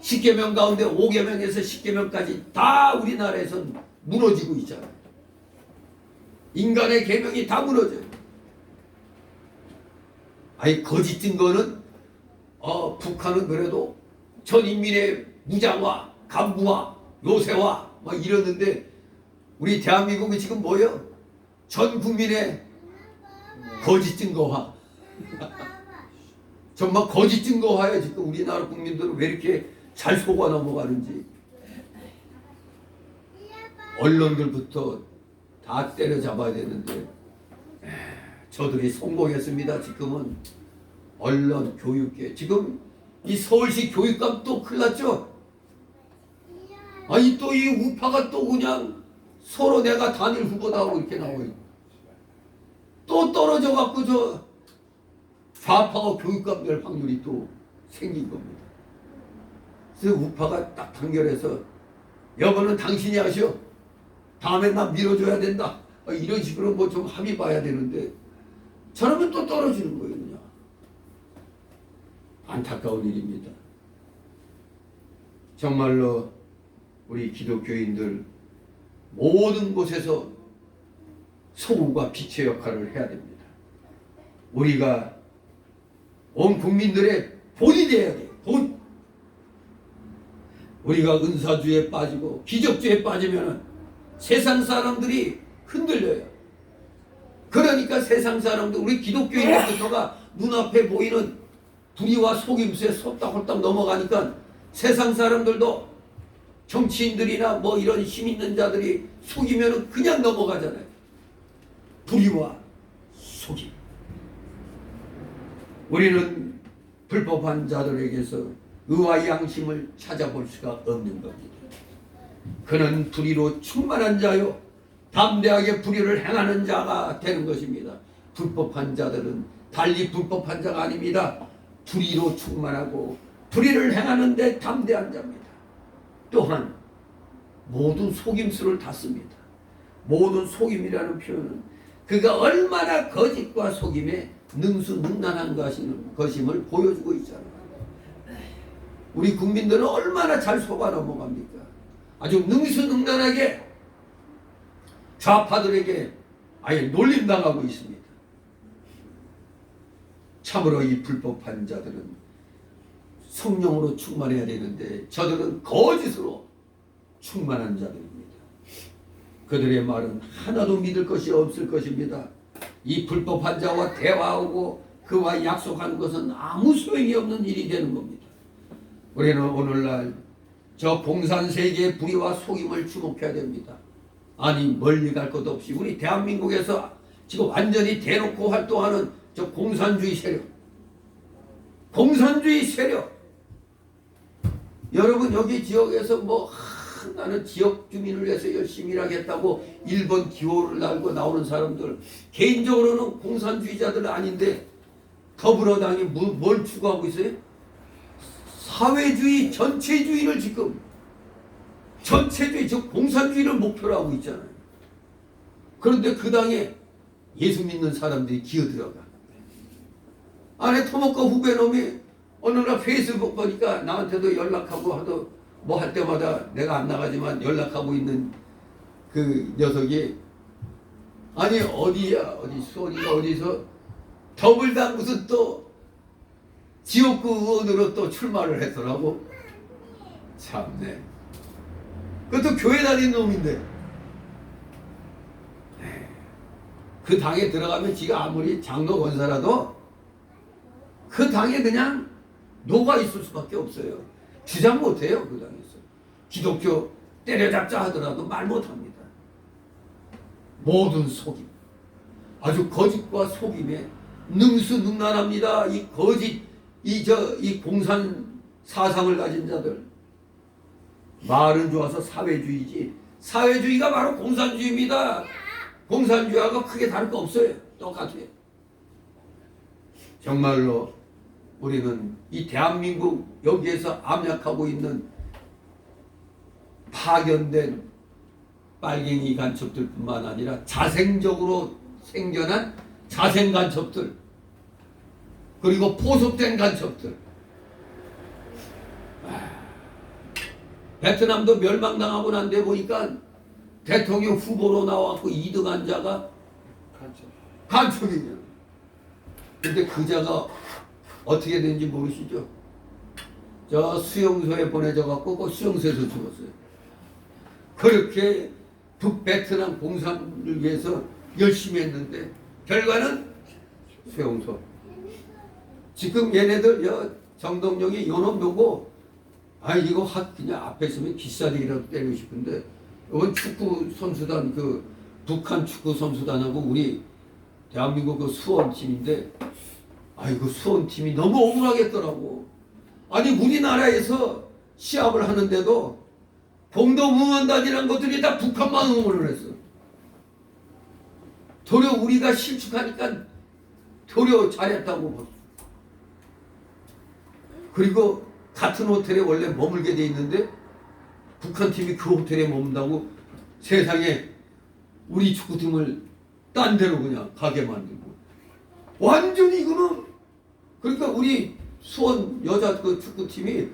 10계명 가운데 5계명에서 10계명까지 다 우리나라에선 무너지고 있잖아요. 인간의 계명이 다 무너져요. 아니 거짓 증거는 북한은 그래도 전 인민의 무장화, 간부화, 요새화 막 이러는데 우리 대한민국이 지금 뭐예요? 전 국민의 거짓 증거화. 정말 거짓 증거화에 지금 우리나라 국민들은 왜 이렇게 잘 속아 넘어가는지. 언론들부터 다 때려잡아야 되는데 저들이 성공했습니다. 지금은 언론, 교육계. 지금 이 서울시 교육감 또 큰일 났죠? 아니 또 이 우파가 또 그냥 서로 내가 단일 후보다 하고 이렇게 나와요. 또 떨어져 갖고 저 좌파가 교육감 될 확률이 또 생긴 겁니다. 그래서 우파가 딱 단결해서 여보는 당신이 하시오. 다음에 나 밀어줘야 된다. 이런 식으로 뭐 좀 합의 봐야 되는데 저러면 또 떨어지는 거예요. 그냥. 안타까운 일입니다. 정말로 우리 기독교인들 모든 곳에서 소금과 빛의 역할을 해야 됩니다. 우리가 온 국민들의 본이 돼야 돼요. 본. 우리가 은사주에 빠지고 기적주에 빠지면 세상 사람들이 흔들려요. 그러니까 세상 사람들, 우리 기독교인들부터가 눈앞에 보이는 불의와 속임수에 속닥홀딱 넘어가니까 세상 사람들도 정치인들이나 뭐 이런 힘 있는 자들이 속이면 그냥 넘어가잖아요. 불의와 속임. 우리는 불법한 자들에게서 의와 양심을 찾아볼 수가 없는 겁니다. 그는 불의로 충만한 자요 담대하게 불의를 행하는 자가 되는 것입니다. 불법한 자들은 달리 불법한 자가 아닙니다. 불의로 충만하고 불의를 행하는데 담대한 자입니다. 또한 모든 속임수를 다 씁니다. 모든 속임이라는 표현은 그가 얼마나 거짓과 속임에 능수능란한 것임을 보여주고 있잖아요. 우리 국민들은 얼마나 잘 속아 넘어갑니까? 아주 능수능란하게 좌파들에게 아예 놀림당하고 있습니다. 참으로 이 불법한 자들은 성령으로 충만해야 되는데 저들은 거짓으로 충만한 자들입니다. 그들의 말은 하나도 믿을 것이 없을 것입니다. 이 불법한 자와 대화하고 그와 약속하는 것은 아무 소용이 없는 일이 되는 겁니다. 우리는 오늘날 저 공산세계의 불의와 속임을 주목해야 됩니다. 아니 멀리 갈 것도 없이 우리 대한민국에서 지금 완전히 대놓고 활동하는 저 공산주의 세력, 공산주의 세력. 여러분 여기 지역에서 뭐 나는 지역 주민을 위해서 열심히 일하겠다고 1번 기호를 달고 나오는 사람들, 개인적으로는 공산주의자들은 아닌데 더불어당이 뭘 추구하고 있어요? 사회주의, 전체주의를 지금 전체주의, 즉 공산주의를 목표로 하고 있잖아요. 그런데 그 당에 예수 믿는 사람들이 기어들어가. 안에 토목과 후배놈이 어느 날 페이스북 보니까 나한테도 연락하고 하도 뭐 할 때마다 내가 안 나가지만 연락하고 있는 그 녀석이 아니 어디야 어디서 더불당 무슨 또 지역구 의원으로 또 출마를 했더라고. 참네. 그것도 교회 다니는 놈인데 그 당에 들어가면 지가 아무리 장로 권사라도 그 당에 그냥 녹아 있을 수밖에 없어요. 주장 못해요. 그 당에서 기독교 때려잡자 하더라도 말 못합니다. 모든 속임, 아주 거짓과 속임에 능수능란합니다. 이 거짓, 이 공산 사상을 가진 자들. 말은 좋아서 사회주의지. 사회주의가 바로 공산주의입니다. 공산주의하고 크게 다를 거 없어요. 똑같아요. 정말로 우리는 이 대한민국 여기에서 압력하고 있는 파견된 빨갱이 간첩들 뿐만 아니라 자생적으로 생겨난 자생 간첩들, 그리고 포섭된 간첩들. 베트남도 멸망당하고 난 데 보니까 대통령 후보로 나와갖고 2등한 자가 간첩이냐. 근데 그 자가 어떻게 된지 모르시죠? 저 수용소에 보내져갖고 그 수용소에서 죽었어요. 그렇게 북베트남 공산을 위해서 열심히 했는데 결과는 수용소. 지금 얘네들 정동영이 요놈 보고 이거 그냥 앞에 있으면 기싸대기라도 때리고 싶은데 이건 축구 선수단 북한 축구 선수단하고 우리 대한민국 그 수원팀인데 그 수원팀이 너무 억울하겠더라고. 아니 우리나라에서 시합을 하는데도 공동응원단이라는 것들이 다 북한만 응원을 했어. 도리어 우리가 실축하니까 도리어 잘했다고 봤어. 그리고 같은 호텔에 원래 머물게 돼 있는데 북한 팀이 그 호텔에 머문다고 세상에 우리 축구팀을 딴 데로 그냥 가게 만들고 완전히 이거는 그러니까 우리 수원 여자 그 축구팀이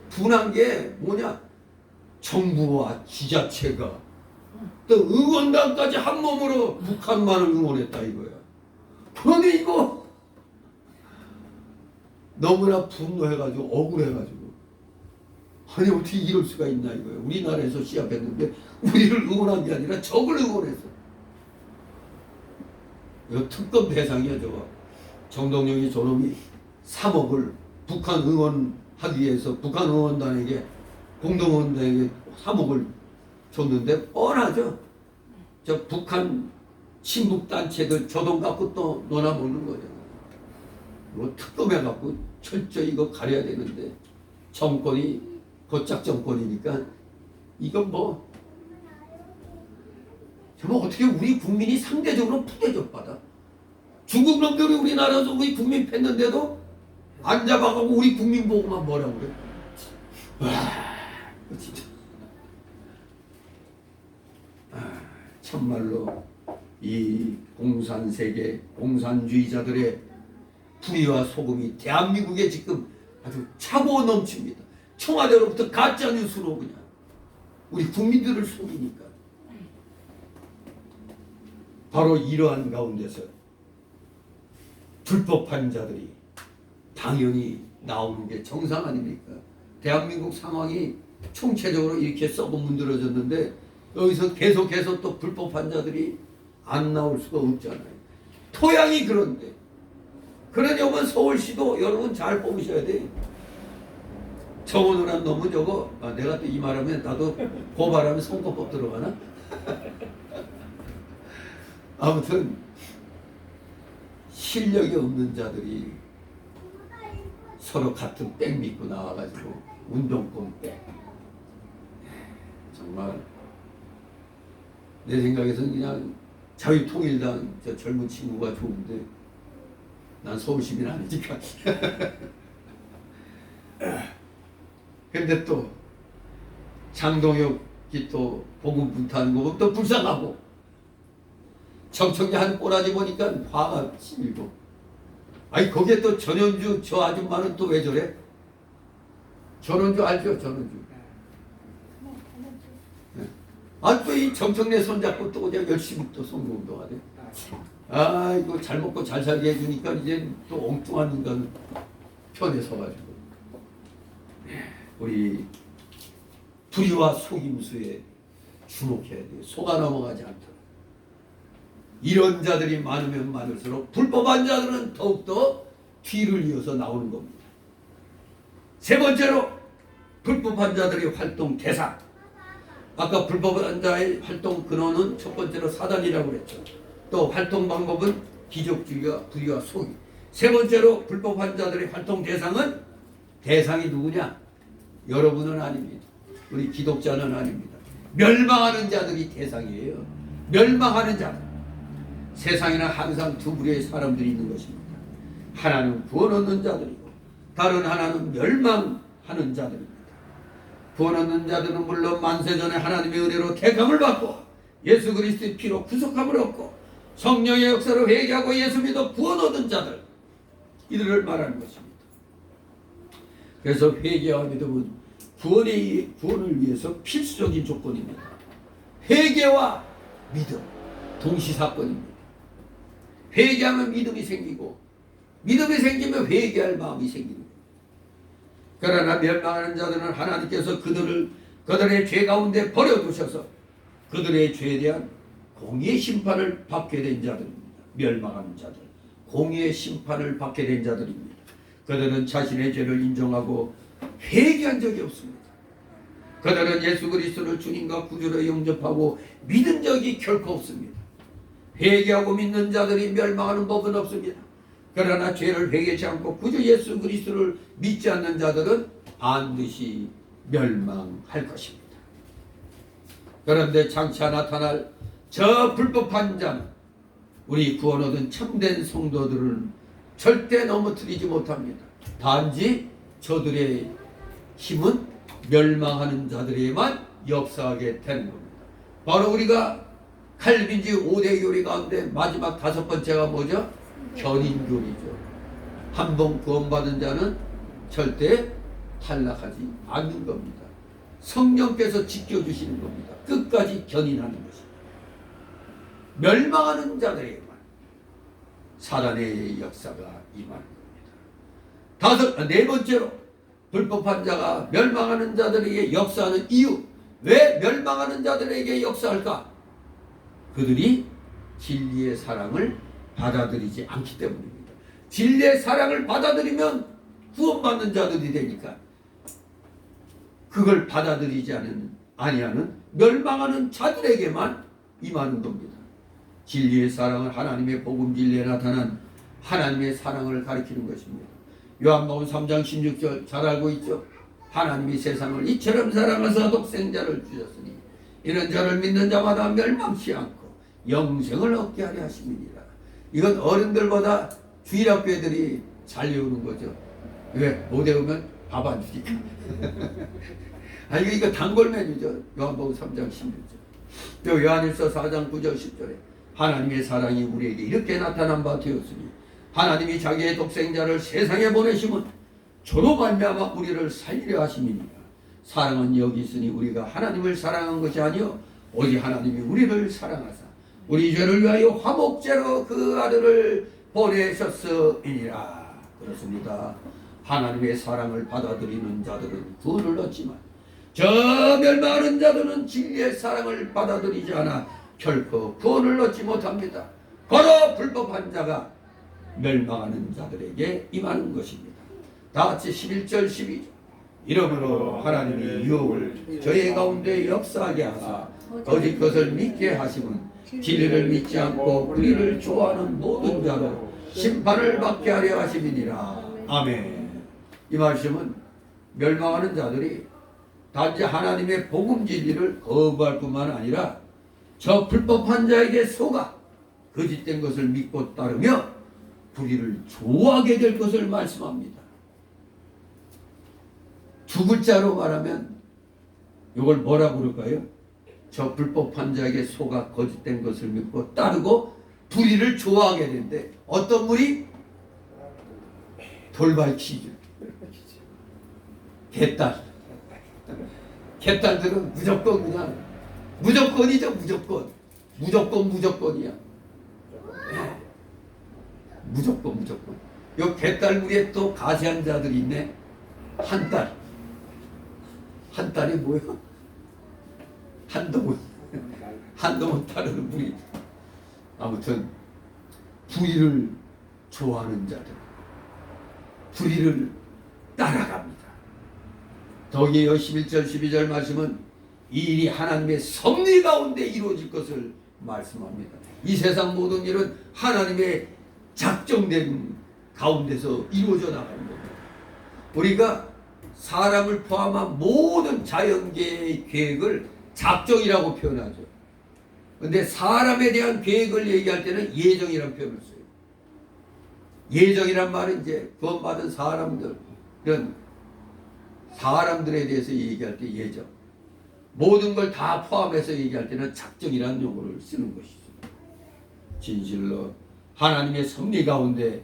분한 게 뭐냐 정부와 지자체가 또 응원단까지 한 몸으로 북한만을 응원했다 이거야. 그런데 이거 너무나 분노해가지고 억울해가지고 아니 어떻게 이럴 수가 있나 이거예요. 우리나라에서 시합했는데 우리를 응원한 게 아니라 적을 응원했어. 이거 특검 대상이야 저거. 정동영이 저놈이 3억을 북한 응원하기 위해서 북한 응원단에게 공동응원단에게 3억을 줬는데 뻔하죠. 저 북한 친북단체들 저 돈 갖고 또 놀아먹는 거죠. 이거 특검해갖고 철저히 이거 가려야 되는데 정권이 고짝 정권이니까 이건 정말 어떻게 우리 국민이 상대적으로 푸대접 받아. 중국 놈들이 우리나라에서 우리 국민 팼는데도 안 잡아가고 우리 국민 보고만 뭐라고 그래. 와 진짜 참말로 이 공산세계 공산주의자들의 불의와 소금이 대한민국에 지금 아주 차고 넘칩니다. 청와대로부터 가짜뉴스로 그냥 우리 국민들을 속이니까. 바로 이러한 가운데서 불법한 자들이 당연히 나오는 게 정상 아닙니까? 대한민국 상황이 총체적으로 이렇게 썩어 문드러졌는데 여기서 계속해서 또 불법한 자들이 안 나올 수가 없잖아요. 토양이 그런데 그러려면 서울시도 여러분 잘 뽑으셔야 돼. 정원을 한 놈은 저거 내가 또 이 말하면 나도 고발하면 선거법 들어가나? 아무튼 실력이 없는 자들이 서로 같은 백 믿고 나와가지고 운동권 백. 정말 내 생각에서는 그냥 자유통일당 저 젊은 친구가 좋은데 난 서울시민 아니니까. 근데 또 장동혁이 또 복음 분타하는 거 보면 또 불쌍하고 청청기 한 꼬라지 보니까 화가 치밀고 아니 거기에 또 전현주 저 아줌마는 또 왜 저래? 전현주 알죠? 전현주. 네. 또 이 정청래 손잡고 또 그냥 열심히 또 선거운동하네. 이거 잘 먹고 잘 살게 해주니까 이제 또 엉뚱한 인간 편에 서가지고 우리 불의와 속임수에 주목해야 돼요. 속아 넘어가지 않도록. 이런 자들이 많으면 많을수록 불법한 자들은 더욱더 뒤를 이어서 나오는 겁니다. 세 번째로 불법한 자들의 활동 대상. 아까 불법한 자의 활동 근원은 첫 번째로 사단이라고 그랬죠. 또 활동 방법은 기적주의와 불의와 속임. 세 번째로 불법한 자들의 활동 대상이 누구냐? 여러분은 아닙니다. 우리 기독자는 아닙니다. 멸망하는 자들이 대상이에요. 멸망하는 자들. 세상에는 항상 두 부류의 사람들이 있는 것입니다. 하나는 구원 얻는 자들이고 다른 하나는 멸망하는 자들입니다. 구원 얻는 자들은 물론 만세전에 하나님의 은혜로 택함을 받고 예수 그리스도의 피로 구속함을 얻고 성령의 역사로 회개하고 예수 믿어 구원 얻은 자들. 이들을 말하는 것입니다. 그래서 회개와 믿음은 구원을 위해서 필수적인 조건입니다. 회개와 믿음 동시사건입니다. 회개하면 믿음이 생기고 믿음이 생기면 회개할 마음이 생깁니다. 그러나 멸망하는 자들은 하나님께서 그들의 죄 가운데 버려두셔서 그들의 죄에 대한 공의의 심판을 받게 된 자들입니다. 멸망하는 자들, 공의의 심판을 받게 된 자들입니다. 그들은 자신의 죄를 인정하고 회개한 적이 없습니다. 그들은 예수 그리스도를 주님과 구주로 영접하고 믿은 적이 결코 없습니다. 회개하고 믿는 자들이 멸망하는 법은 없습니다. 그러나 죄를 회개치 않고 구주 예수 그리스도를 믿지 않는 자들은 반드시 멸망할 것입니다. 그런데 장차 나타날 저 불법한 자는 우리 구원 얻은 참된 성도들은 절대 넘어뜨리지 못합니다. 단지 저들의 힘은 멸망하는 자들에게만 역사하게 되는 겁니다. 바로 우리가 칼빈주의 5대 교리 가운데 마지막 5번째가 뭐죠? 견인교리죠. 한 번 구원받은 자는 절대 탈락하지 않는 겁니다. 성령께서 지켜주시는 겁니다. 끝까지 견인하는 것입니다. 멸망하는 자들에게만 사단의 역사가 임하는 겁니다. 네 번째로 불법한 자가 멸망하는 자들에게 역사하는 이유. 왜 멸망하는 자들에게 역사할까? 그들이 진리의 사랑을 받아들이지 않기 때문입니다. 진리의 사랑을 받아들이면 구원받는 자들이 되니까 그걸 받아들이지 아니하는 멸망하는 자들에게만 임하는 겁니다. 진리의 사랑은 하나님의 복음 진리에 나타난 하나님의 사랑을 가리키는 것입니다. 요한복음 3장 16절 잘 알고 있죠? 하나님이 세상을 이처럼 사랑하사 독생자를 주셨으니 이는 저를 믿는 자마다 멸망치 않고 영생을 얻게 하려 하심이니라. 이건 어른들보다 주일학교 애들이 잘 외우는 거죠. 왜? 못 외우면 밥 안 주니까. 이거 단골 메뉴죠. 요한복음 3장 16절. 또 요한일서 4장 9절 10절에 하나님의 사랑이 우리에게 이렇게 나타난 바 되었으니 하나님이 자기의 독생자를 세상에 보내심은 저로 말미암아 우리를 살리려 하심이니라. 사랑은 여기 있으니 우리가 하나님을 사랑한 것이 아니요 오직 하나님이 우리를 사랑하사 우리 죄를 위하여 화목제로 그 아들을 보내셨으니라. 그렇습니다. 하나님의 사랑을 받아들이는 자들은 구원을 얻지만 저 멸망하는 자들은 진리의 사랑을 받아들이지 않아 결코 구원을 얻지 못합니다. 바로 불법한 자가 멸망하는 자들에게 임하는 것입니다. 다같이 11절 12절 이러므로 하나님이 유혹을 저희 가운데 역사하게 하사 거짓 것을 믿게 하심은 진리를 믿지 않고 불의를 좋아하는 모든 자로 심판을 받게 하려 하심이니라. 아멘. 이 말씀은 멸망하는 자들이 단지 하나님의 복음 진리를 거부할 뿐만 아니라 저 불법한 자에게 속아 거짓된 것을 믿고 따르며 불의를 좋아하게 될 것을 말씀합니다. 두 글자로 말하면 이걸 뭐라 부를까요? 저 불법한 자에게 속아 거짓된 것을 믿고 따르고 불의를 좋아하게 되는데 어떤 불의? 돌발 퀴즈. 개딸들은 무조건 그냥 무조건이죠. 무조건이야. 무조건. 요 개딸무리에 또 가세한 자들이 있네. 한 딸이 뭐예요? 한동훈 따르는 무리. 아무튼 불의를 좋아하는 자들, 불의를 따라갑니다. 더기에 11절 12절 말씀은 이 일이 하나님의 섭리 가운데 이루어질 것을 말씀합니다. 이 세상 모든 일은 하나님의 작정된 가운데서 이루어져 나가는 겁니다. 우리가 사람을 포함한 모든 자연계의 계획을 작정이라고 표현하죠. 그런데 사람에 대한 계획을 얘기할 때는 예정이라는 표현을 써요. 예정이란 말은 이제 구원받은 사람들, 이런 사람들에 대해서 얘기할 때 예정, 모든 걸 다 포함해서 얘기할 때는 작정이라는 용어를 쓰는 것이죠. 진실로 하나님의 섭리 가운데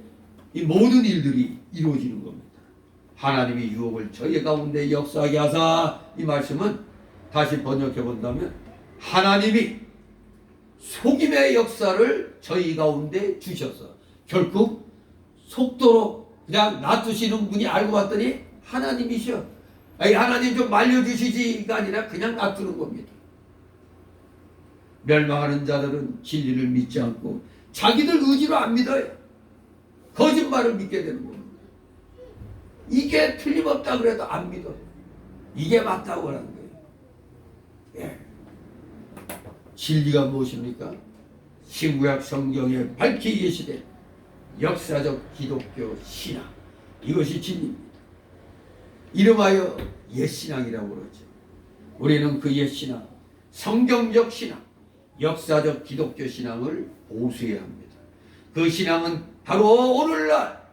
이 모든 일들이 이루어지는 겁니다. 하나님이 유혹을 저희 가운데 역사하게 하사, 이 말씀은 다시 번역해 본다면 하나님이 속임의 역사를 저희 가운데 주셔서 결국 속도로 그냥 놔두시는 분이 알고 봤더니 하나님이셔. 아니, 하나님 좀 말려주시지가 아니라 그냥 놔두는 겁니다. 멸망하는 자들은 진리를 믿지 않고 자기들 의지로 안 믿어요. 거짓말을 믿게 되는 겁니다. 이게 틀림없다 그래도 안 믿어. 이게 맞다고 하는 거예요. 예. 진리가 무엇입니까? 신구약 성경에 밝히 계시되 역사적 기독교 신앙, 이것이 진리입니다. 이름하여 옛신앙이라고 그러죠. 우리는 그 옛신앙, 성경적 신앙, 역사적 기독교 신앙을 보수해야 합니다. 그 신앙은 바로 오늘날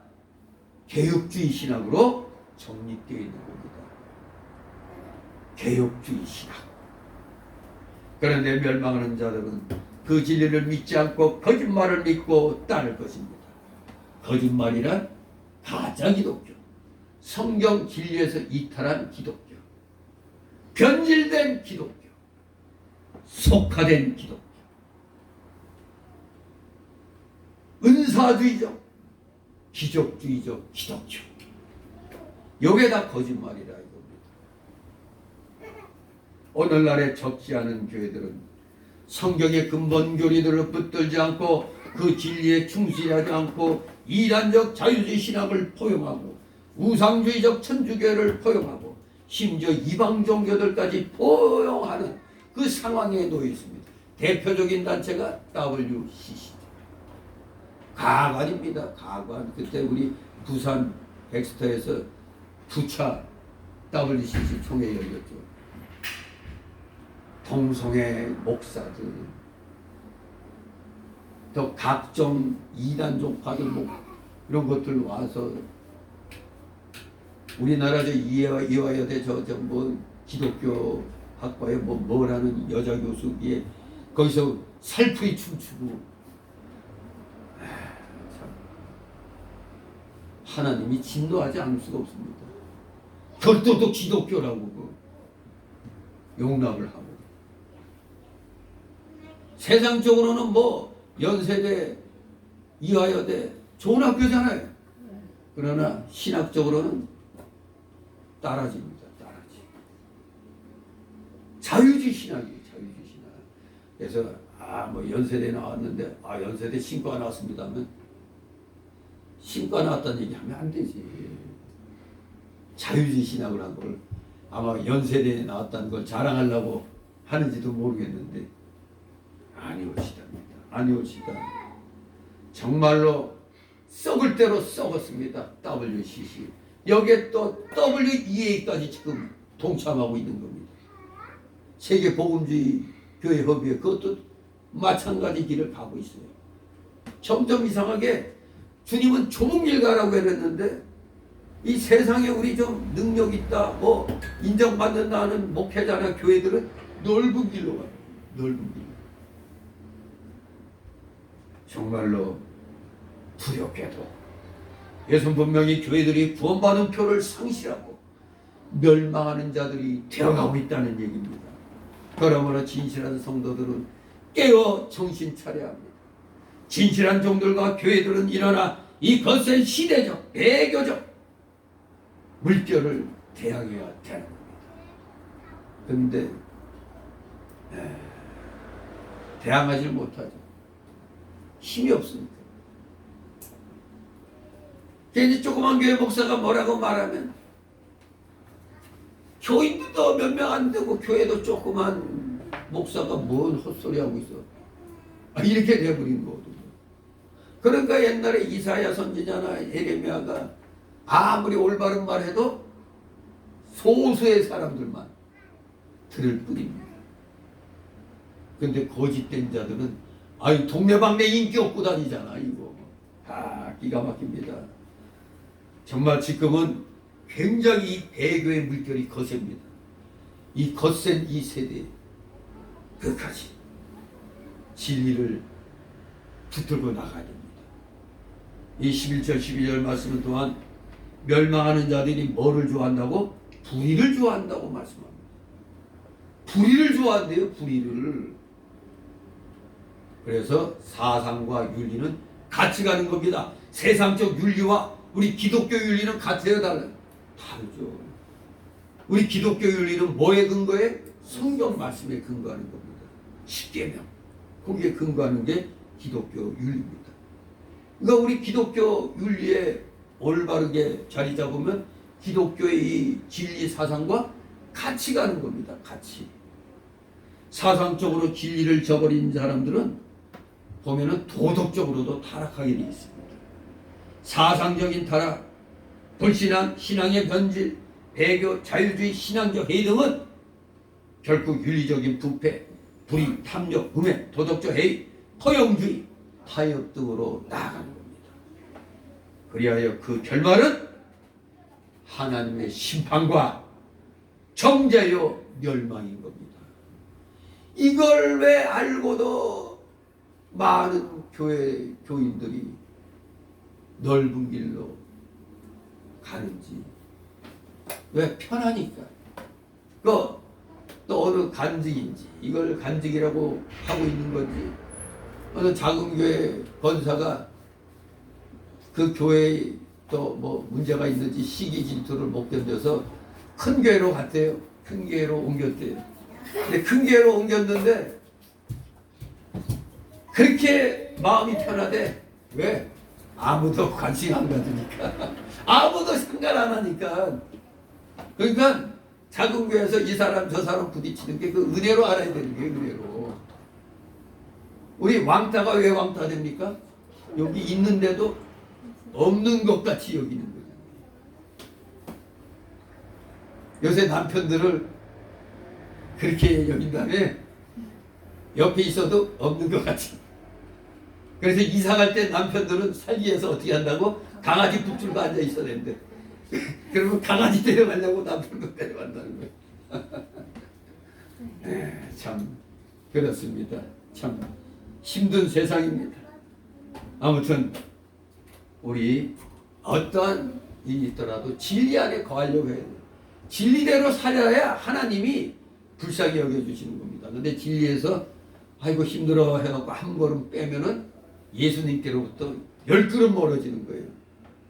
개혁주의 신앙으로 정립되어 있는 겁니다. 개혁주의 신앙. 그런데 멸망하는 자들은 그 진리를 믿지 않고 거짓말을 믿고 따를 것입니다. 거짓말이란 가짜 기독교, 성경 진리에서 이탈한 기독교, 변질된 기독교, 속화된 기독교, 은사주의적, 기적주의적 기독교. 요게 다 거짓말이라 이겁니다. 오늘날에 적지 않은 교회들은 성경의 근본 교리들을 붙들지 않고 그 진리에 충실하지 않고 이단적 자유주의 신학을 포용하고 우상주의적 천주교를 포용하고 심지어 이방 종교들까지 포용하는 그 상황에 놓여 있습니다. 대표적인 단체가 WCC. 가관입니다. 가관. 그때 우리 부산 엑스터에서 9차 WCC 총회 열렸죠. 동성애 목사들, 또 각종 이단종파들 이런 것들 와서 우리나라 이화여대 뭐 기독교 학과에 뭐라는 여자 교수기에 거기서 살풀이 춤추고, 참 하나님이 진노하지 않을 수가 없습니다. 별도도 기독교라고 용납을 하고, 세상적으로는 뭐 연세대, 이화여대 좋은 학교잖아요. 그러나 신학적으로는 따라집니다. 따라지. 자유주의 신학이에요. 자유주의 신학. 그래서 뭐 연세대 나왔는데 연세대 신과 나왔습니다 하면 신과 나왔다는 얘기 하면 안 되지. 자유주의 신학을 한 걸 아마 연세대에 나왔다는 걸 자랑하려고 하는지도 모르겠는데 아니올시답니다. 아니올시다. 정말로 썩을 대로 썩었습니다. WCC. 여기에 또 WEA까지 지금 동참하고 있는 겁니다. 세계복음주의 교회 협의회, 그것도 마찬가지 길을 가고 있어요. 점점 이상하게 주님은 좁은 길 가라고 그랬는데 이 세상에 우리 좀 능력 있다, 뭐 인정받는다 하는 목회자나 교회들은 넓은 길로 가요. 넓은 길. 정말로 두렵게도 예수는 분명히 교회들이 구원받은 표를 상실하고 멸망하는 자들이 되어가고 있다는 얘기입니다. 그러므로 진실한 성도들은 깨어 정신 차려야 합니다. 진실한 종들과 교회들은 일어나 이 거센 시대적, 배교적 물결을 대항해야 되는 겁니다. 그런데 대항하지 못하죠. 힘이 없습니다. 괜히 조그만 교회 목사가 뭐라고 말하면 교인도 몇 명 안 되고 교회도 조그만 목사가 뭔 헛소리 하고 있어. 이렇게 돼버린 거거든요. 그러니까 옛날에 이사야 선지자나 예레미야가 아무리 올바른 말 해도 소수의 사람들만 들을 뿐입니다. 근데 거짓된 자들은 동네방네 인기 없고 다니잖아. 이거 기가 막힙니다. 정말 지금은 굉장히 배교의 물결이 거셉니다. 이 거센 이 세대에 끝까지 진리를 붙들고 나가야 됩니다. 이 11절 12절 말씀은 또한 멸망하는 자들이 뭐를 좋아한다고? 불의를 좋아한다고 말씀합니다. 불의를 좋아한대요. 불의를. 그래서 사상과 윤리는 같이 가는 겁니다. 세상적 윤리와 우리 기독교 윤리는 같아요, 달라요? 다르죠. 우리 기독교 윤리는 뭐에 근거해? 성경 말씀에 근거하는 겁니다. 십계명. 거기에 근거하는 게 기독교 윤리입니다. 그러니까 우리 기독교 윤리에 올바르게 자리 잡으면 기독교의 이 진리 사상과 같이 가는 겁니다. 같이. 사상적으로 진리를 저버린 사람들은 보면은 도덕적으로도 타락하게 되어 있습니다. 사상적인 타락, 불신앙, 신앙의 변질, 배교, 자유주의, 신앙적 해이 등은 결국 윤리적인 부패, 불의, 탐욕, 음해, 도덕적 해이, 허영주의, 타협 등으로 나아가는 겁니다. 그리하여 그 결말은 하나님의 심판과 정죄요 멸망인 겁니다. 이걸 왜 알고도 많은 교인들이 넓은 길로 가는지. 왜? 편하니까. 또 어느 간직인지 이걸 간직이라고 하고 있는 건지, 어느 작은 교회 권사가 그 교회에 또 뭐 문제가 있는지 시기 질투를 못 견뎌서 큰 교회로 갔대요. 큰 교회로 옮겼대요. 근데 큰 교회로 옮겼는데 그렇게 마음이 편하대. 왜? 아무도 관심 안 가지니까. 아무도 상관 안 하니까. 그러니까 작은 교회에서 이 사람 저 사람 부딪히는 게 그 은혜로 알아야 되는 게 은혜로. 우리 왕따가 왜 왕따 됩니까? 여기 있는데도 없는 것 같이 여기는 거예요. 요새 남편들을 그렇게 여긴 다음에 옆에 있어도 없는 것 같이. 그래서 이사 갈 때 남편들은 살기 위해서 어떻게 한다고? 강아지 붙들고 앉아 있어야 되는데 그러면 강아지 데려가려고 남편도 데려간다는 거예요. 네, 참 그렇습니다. 참 힘든 세상입니다. 아무튼 우리 어떠한 일이 있더라도 진리 안에 거하려고 해야 돼요. 진리대로 살아야 하나님이 불쌍히 여겨주시는 겁니다. 근데 진리에서 아이고 힘들어 해갖고 한 걸음 빼면은 예수님께로부터 10걸음 멀어지는 거예요.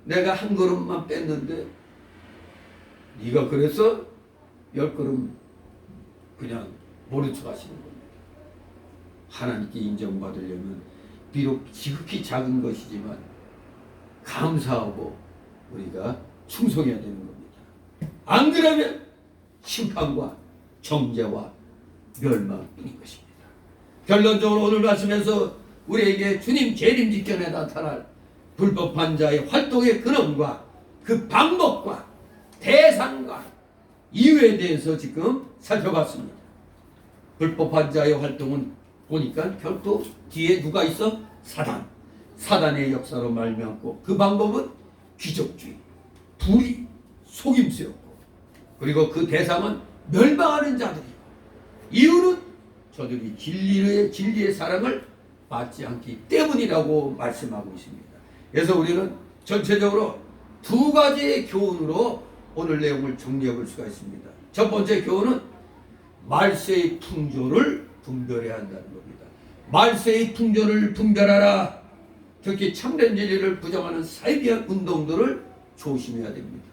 내가 한 걸음만 뺐는데 네가 그래서 10걸음 그냥 모른 척 하시는 겁니다. 하나님께 인정받으려면 비록 지극히 작은 것이지만 감사하고 우리가 충성해야 되는 겁니다. 안 그러면 심판과 정죄와 멸망인 것입니다. 결론적으로 오늘 말씀에서 우리에게 주님 재림 직전에 나타날 불법한 자의 활동의 근원과 그 방법과 대상과 이유에 대해서 지금 살펴봤습니다. 불법한 자의 활동은 보니까 결코 뒤에 누가 있어? 사단의 역사로 말미암고, 그 방법은 귀족주의, 불의, 속임수였고, 그리고 그 대상은 멸망하는 자들이고, 이유는 저들이 진리의 사랑을 받지 않기 때문이라고 말씀하고 있습니다. 그래서 우리는 전체적으로 두 가지의 교훈으로 오늘 내용을 정리해 볼 수가 있습니다. 첫 번째 교훈은 말세의 풍조를 분별해야 한다는 겁니다. 말세의 풍조를 분별하라. 특히 참된 진리를 부정하는 사이비한 운동들을 조심해야 됩니다.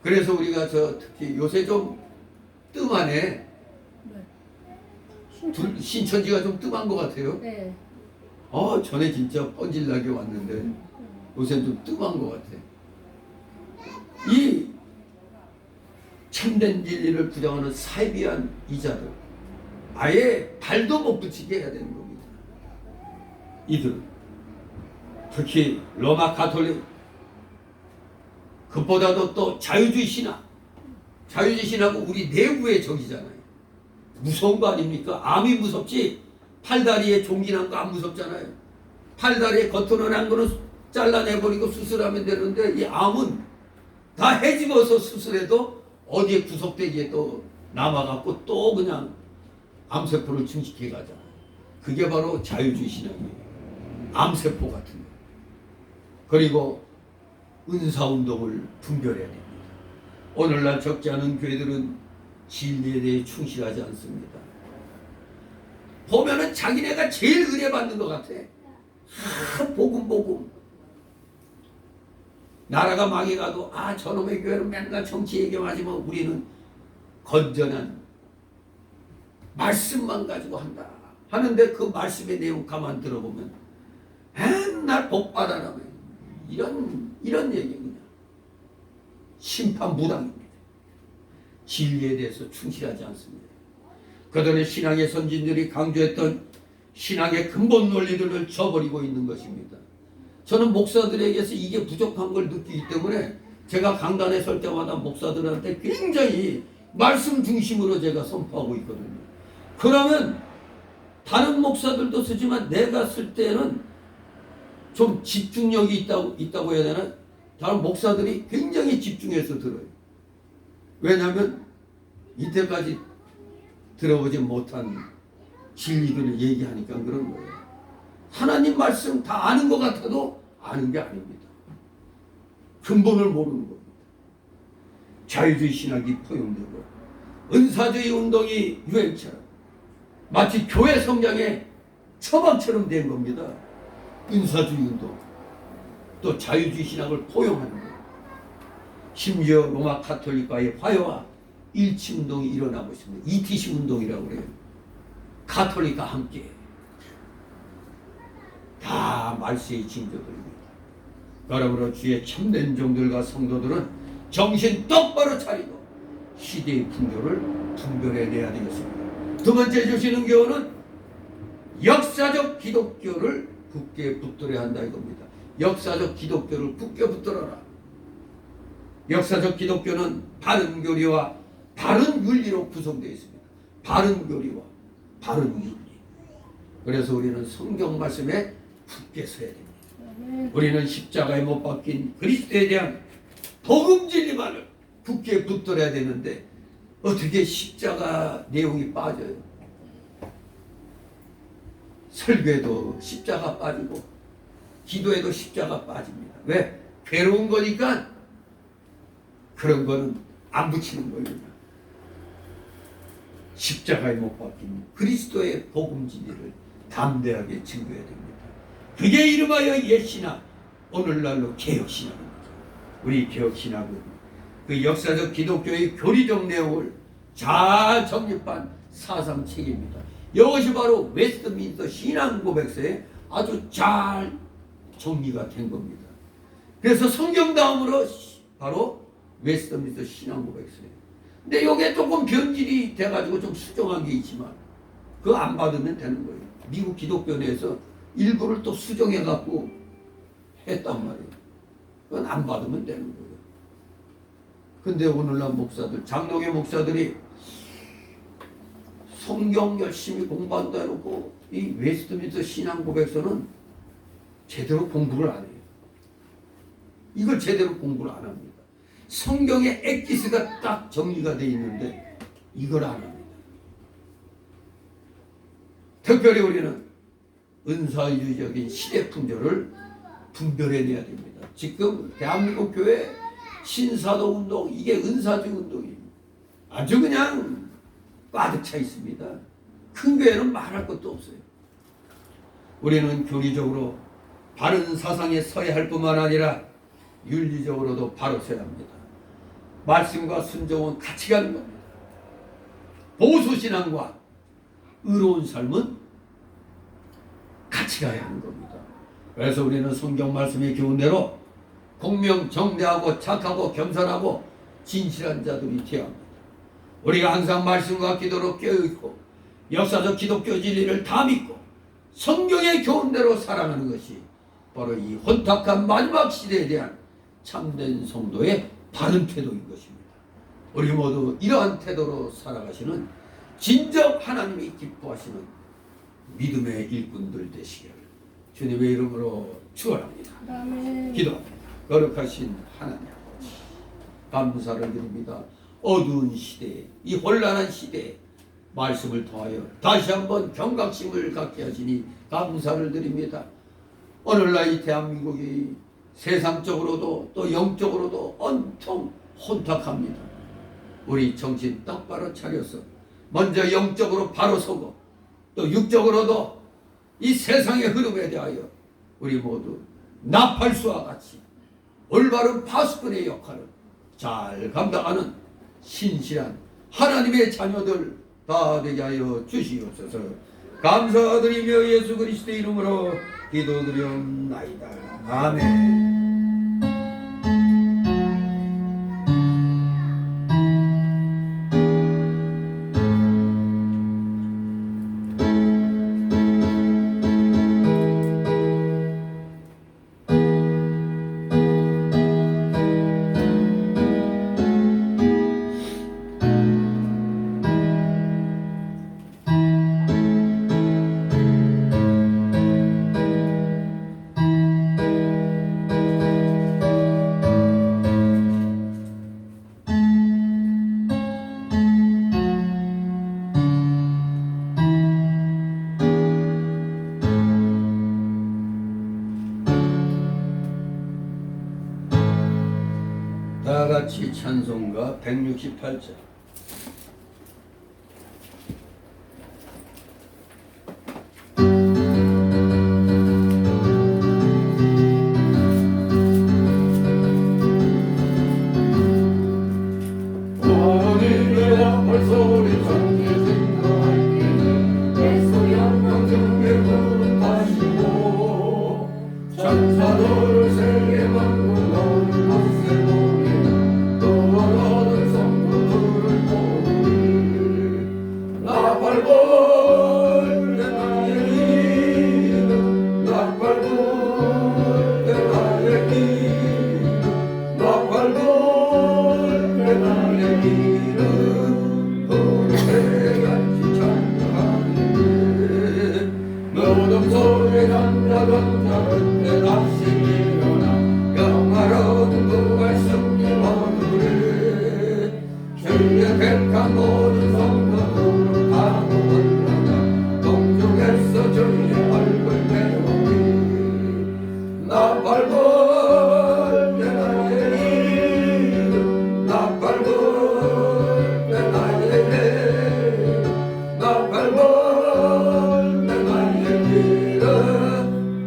그래서 우리가 특히 요새 좀 뜸하네. 신천지가 좀 뜸한 것 같아요. 네. 전에 진짜 뻔질나게 왔는데 요새 좀 뜸한 것 같아. 이 참된 진리를 부정하는 사이비한 이자들 아예 발도 못 붙이게 해야 되는 겁니다. 이들 특히 로마 가톨릭, 그보다도 또 자유주의 신하고 우리 내부의 적이잖아요. 무서운 거 아닙니까? 암이 무섭지 팔다리에 종기난 거 안 무섭잖아요. 팔다리에 겉으로 난 거는 잘라내버리고 수술하면 되는데 이 암은 다 헤집어서 수술해도 어디에 구석대기에 또 남아갖고 또 그냥 암세포를 증식해 가잖아요. 그게 바로 자유주의 신앙이에요. 암세포 같은 거. 그리고 은사운동을 분별해야 됩니다. 오늘날 적지 않은 교회들은 진리에 대해 충실하지 않습니다. 보면은 자기네가 제일 의뢰받는 것 같아. 복음. 나라가 망해가도 저놈의 교회는 맨날 정치 얘기만 하지만 우리는 건전한 말씀만 가지고 한다 하는데 그 말씀의 내용 가만 들어보면 맨날 복 받아라며 이런 얘기입니다. 심판 무당입니다. 진리에 대해서 충실하지 않습니다. 그들의 신앙의 선진들이 강조했던 신앙의 근본 논리들을 저버리고 있는 것입니다. 저는 목사들에게서 이게 부족한 걸 느끼기 때문에 제가 강단에 설 때마다 목사들한테 굉장히 말씀 중심으로 제가 선포하고 있거든요. 그러면 다른 목사들도 쓰지만 내가 쓸 때는 좀 집중력이 있다고 해야 되나? 다른 목사들이 굉장히 집중해서 들어요. 왜냐하면 이때까지 들어보지 못한 진리들을 얘기하니까 그런 거예요. 하나님 말씀 다 아는 것 같아도 아는 게 아닙니다. 근본을 모르는 겁니다. 자유주의 신학이 포용되고 은사주의 운동이 유행처럼 마치 교회 성장의 처방처럼 된 겁니다. 은사주의 운동 또 자유주의 신학을 포용하는 거예요. 심지어 로마 카톨릭과의 화해와 일치운동이 일어나고 있습니다. ETC 운동이라고 그래요. 카톨릭과 함께 다 말세의 징조들입니다. 그러므로 주의 참된 종들과 성도들은 정신 똑바로 차리고 시대의 풍조를 분별해내야 되겠습니다. 두 번째 주시는 교훈은 역사적 기독교를 굳게 붙들어야 한다 이겁니다. 역사적 기독교를 굳게 붙들어라. 역사적 기독교는 바른 교리와 바른 윤리로 구성되어 있습니다. 바른 교리와 바른 윤리. 그래서 우리는 성경 말씀에 굳게 서야 됩니다. 우리는 십자가에 못 박힌 그리스도에 대한 복음 진리만을 굳게 붙들어야 되는데 어떻게 십자가 내용이 빠져요? 설교에도 십자가 빠지고 기도에도 십자가 빠집니다. 왜? 괴로운 거니까 그런 거는 안 붙이는 거예요. 십자가에 못 박힌 그리스도의 복음 진리를 담대하게 증거해야 됩니다. 그게 이름하여 옛신학, 오늘날로 개혁신학입니다. 우리 개혁신학은 그 역사적 기독교의 교리적 내용을 잘 정립한 사상체계입니다. 이것이 바로 웨스트민스터 신앙고백서에 아주 잘 정리가 된 겁니다. 그래서 성경 다음으로 바로 웨스트민스터 신앙고백서예요. 근데 이게 조금 변질이 돼가지고 좀 수정한 게 있지만 그거 안 받으면 되는 거예요. 미국 기독교 내에서 일부를 또 수정해갖고 했단 말이에요. 그건 안 받으면 되는 거예요. 근데 오늘날 목사들, 장로교 목사들이 성경 열심히 공부한다 해놓고 이 웨스트민스터 신앙고백서는 제대로 공부를 안 해요. 이걸 제대로 공부를 안 합니다. 성경의 엑기스가 딱 정리가 되어 있는데 이걸 안 합니다. 특별히 우리는 은사주의적인 시대 풍조를 분별해내야 됩니다. 지금 대한민국 교회 신사도 운동 이게 은사주의 운동입니다. 아주 그냥 가득 차 있습니다. 큰 교회는 말할 것도 없어요. 우리는 교리적으로 바른 사상에 서야 할 뿐만 아니라 윤리적으로도 바로 서야 합니다. 말씀과 순종은 같이 가는 겁니다. 보수신앙과 의로운 삶은 같이 가야 하는 겁니다. 그래서 우리는 성경 말씀의 교훈대로 공명정대하고 착하고 겸손하고 진실한 자들이 되어야 합니다. 우리가 항상 말씀과 기도로 깨어있고 역사적 기독교 진리를 다 믿고 성경의 교훈대로 살아가는 것이 바로 이 혼탁한 마지막 시대에 대한 참된 성도의 바른 태도인 것입니다. 우리 모두 이러한 태도로 살아가시는 진정 하나님이 기뻐하시는 믿음의 일꾼들 되시기를 주님의 이름으로 축원합니다. 기도합니다. 거룩하신 하나님 아버지 감사를 드립니다. 어두운 시대에 이 혼란한 시대에 말씀을 통하여 다시 한번 경각심을 갖게 하시니 감사를 드립니다. 오늘날 이 대한민국이 세상적으로도 또 영적으로도 온통 혼탁합니다. 우리 정신 똑바로 차려서 먼저 영적으로 바로 서고 또 육적으로도 이 세상의 흐름에 대하여 우리 모두 나팔수와 같이 올바른 파수꾼의 역할을 잘 감당하는 신실한 하나님의 자녀들 다 되게 하여 주시옵소서. 감사드리며 예수 그리스도의 이름으로 기도드렸나이다. 아멘. 다 같이 찬송가 168절. 천사들을 세게 만고 너를 곳에 보내 또 얻은 성도들을 보내 나 밟을 때 나의 길 나 밟을 때 나의 길나 밟을 때 나의 길은 어느 때같이 찬양하네 너덤 속에 잠자던 자는 다시 일어나 영화로운 부활 승리 얻으리 주의 백한 모든 성도들을 타고 올라가 동쪽에서 주의 얼굴 배우리 나 밟을 때 나의 일나 밟을 때 나의 나 밟을 때 나의 길은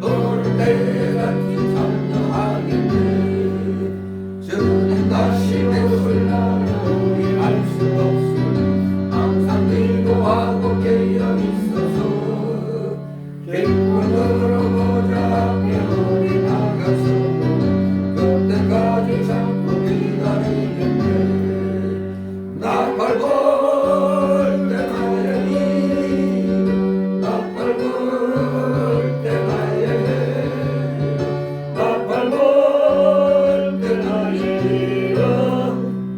어느 때같이 찬양하겠네 주님 다시 오실라면 우리 알 수 없으니 항상 기도하고 깨어 있어서 기쁨으로 보자 함께 우리 나가서도 그때까지 참고 기다리겠네 나 밟을 때 나의 길 나 밟을 때 나의 나 밟을 때 나의 길은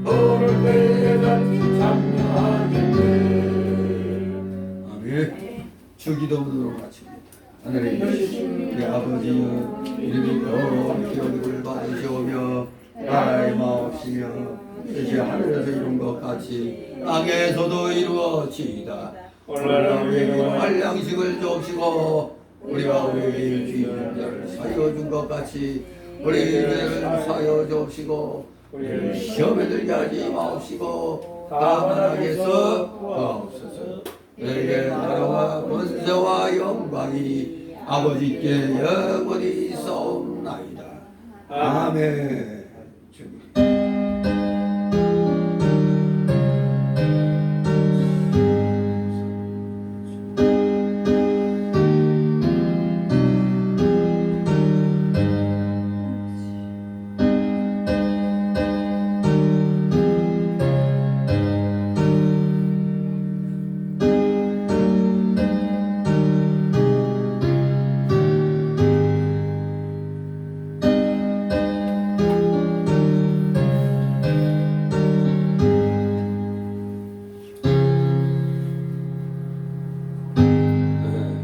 오를 때같이 찬양하겠네 아멘. 주기도문으로 마칩니다. 하늘에 계신 우리 아버지여 이름이 거룩히 여김을 받으시오며 나라의 마옵시며 뜻이 하늘에서 이룬 것 같이 땅에서도 이루어지이다. 오늘날 우리에게 할 양식을 주옵시고 우리가 우리에게 주인 자를 사여 준 것 같이 우리 죄를 사여 주옵시고 우리를 시험에 들게 하지 마옵시고 다만 악에서 구하옵소서. 너희의 나라와 권세와 영광이 아버지께 영원히 있사옵나이다. 아멘.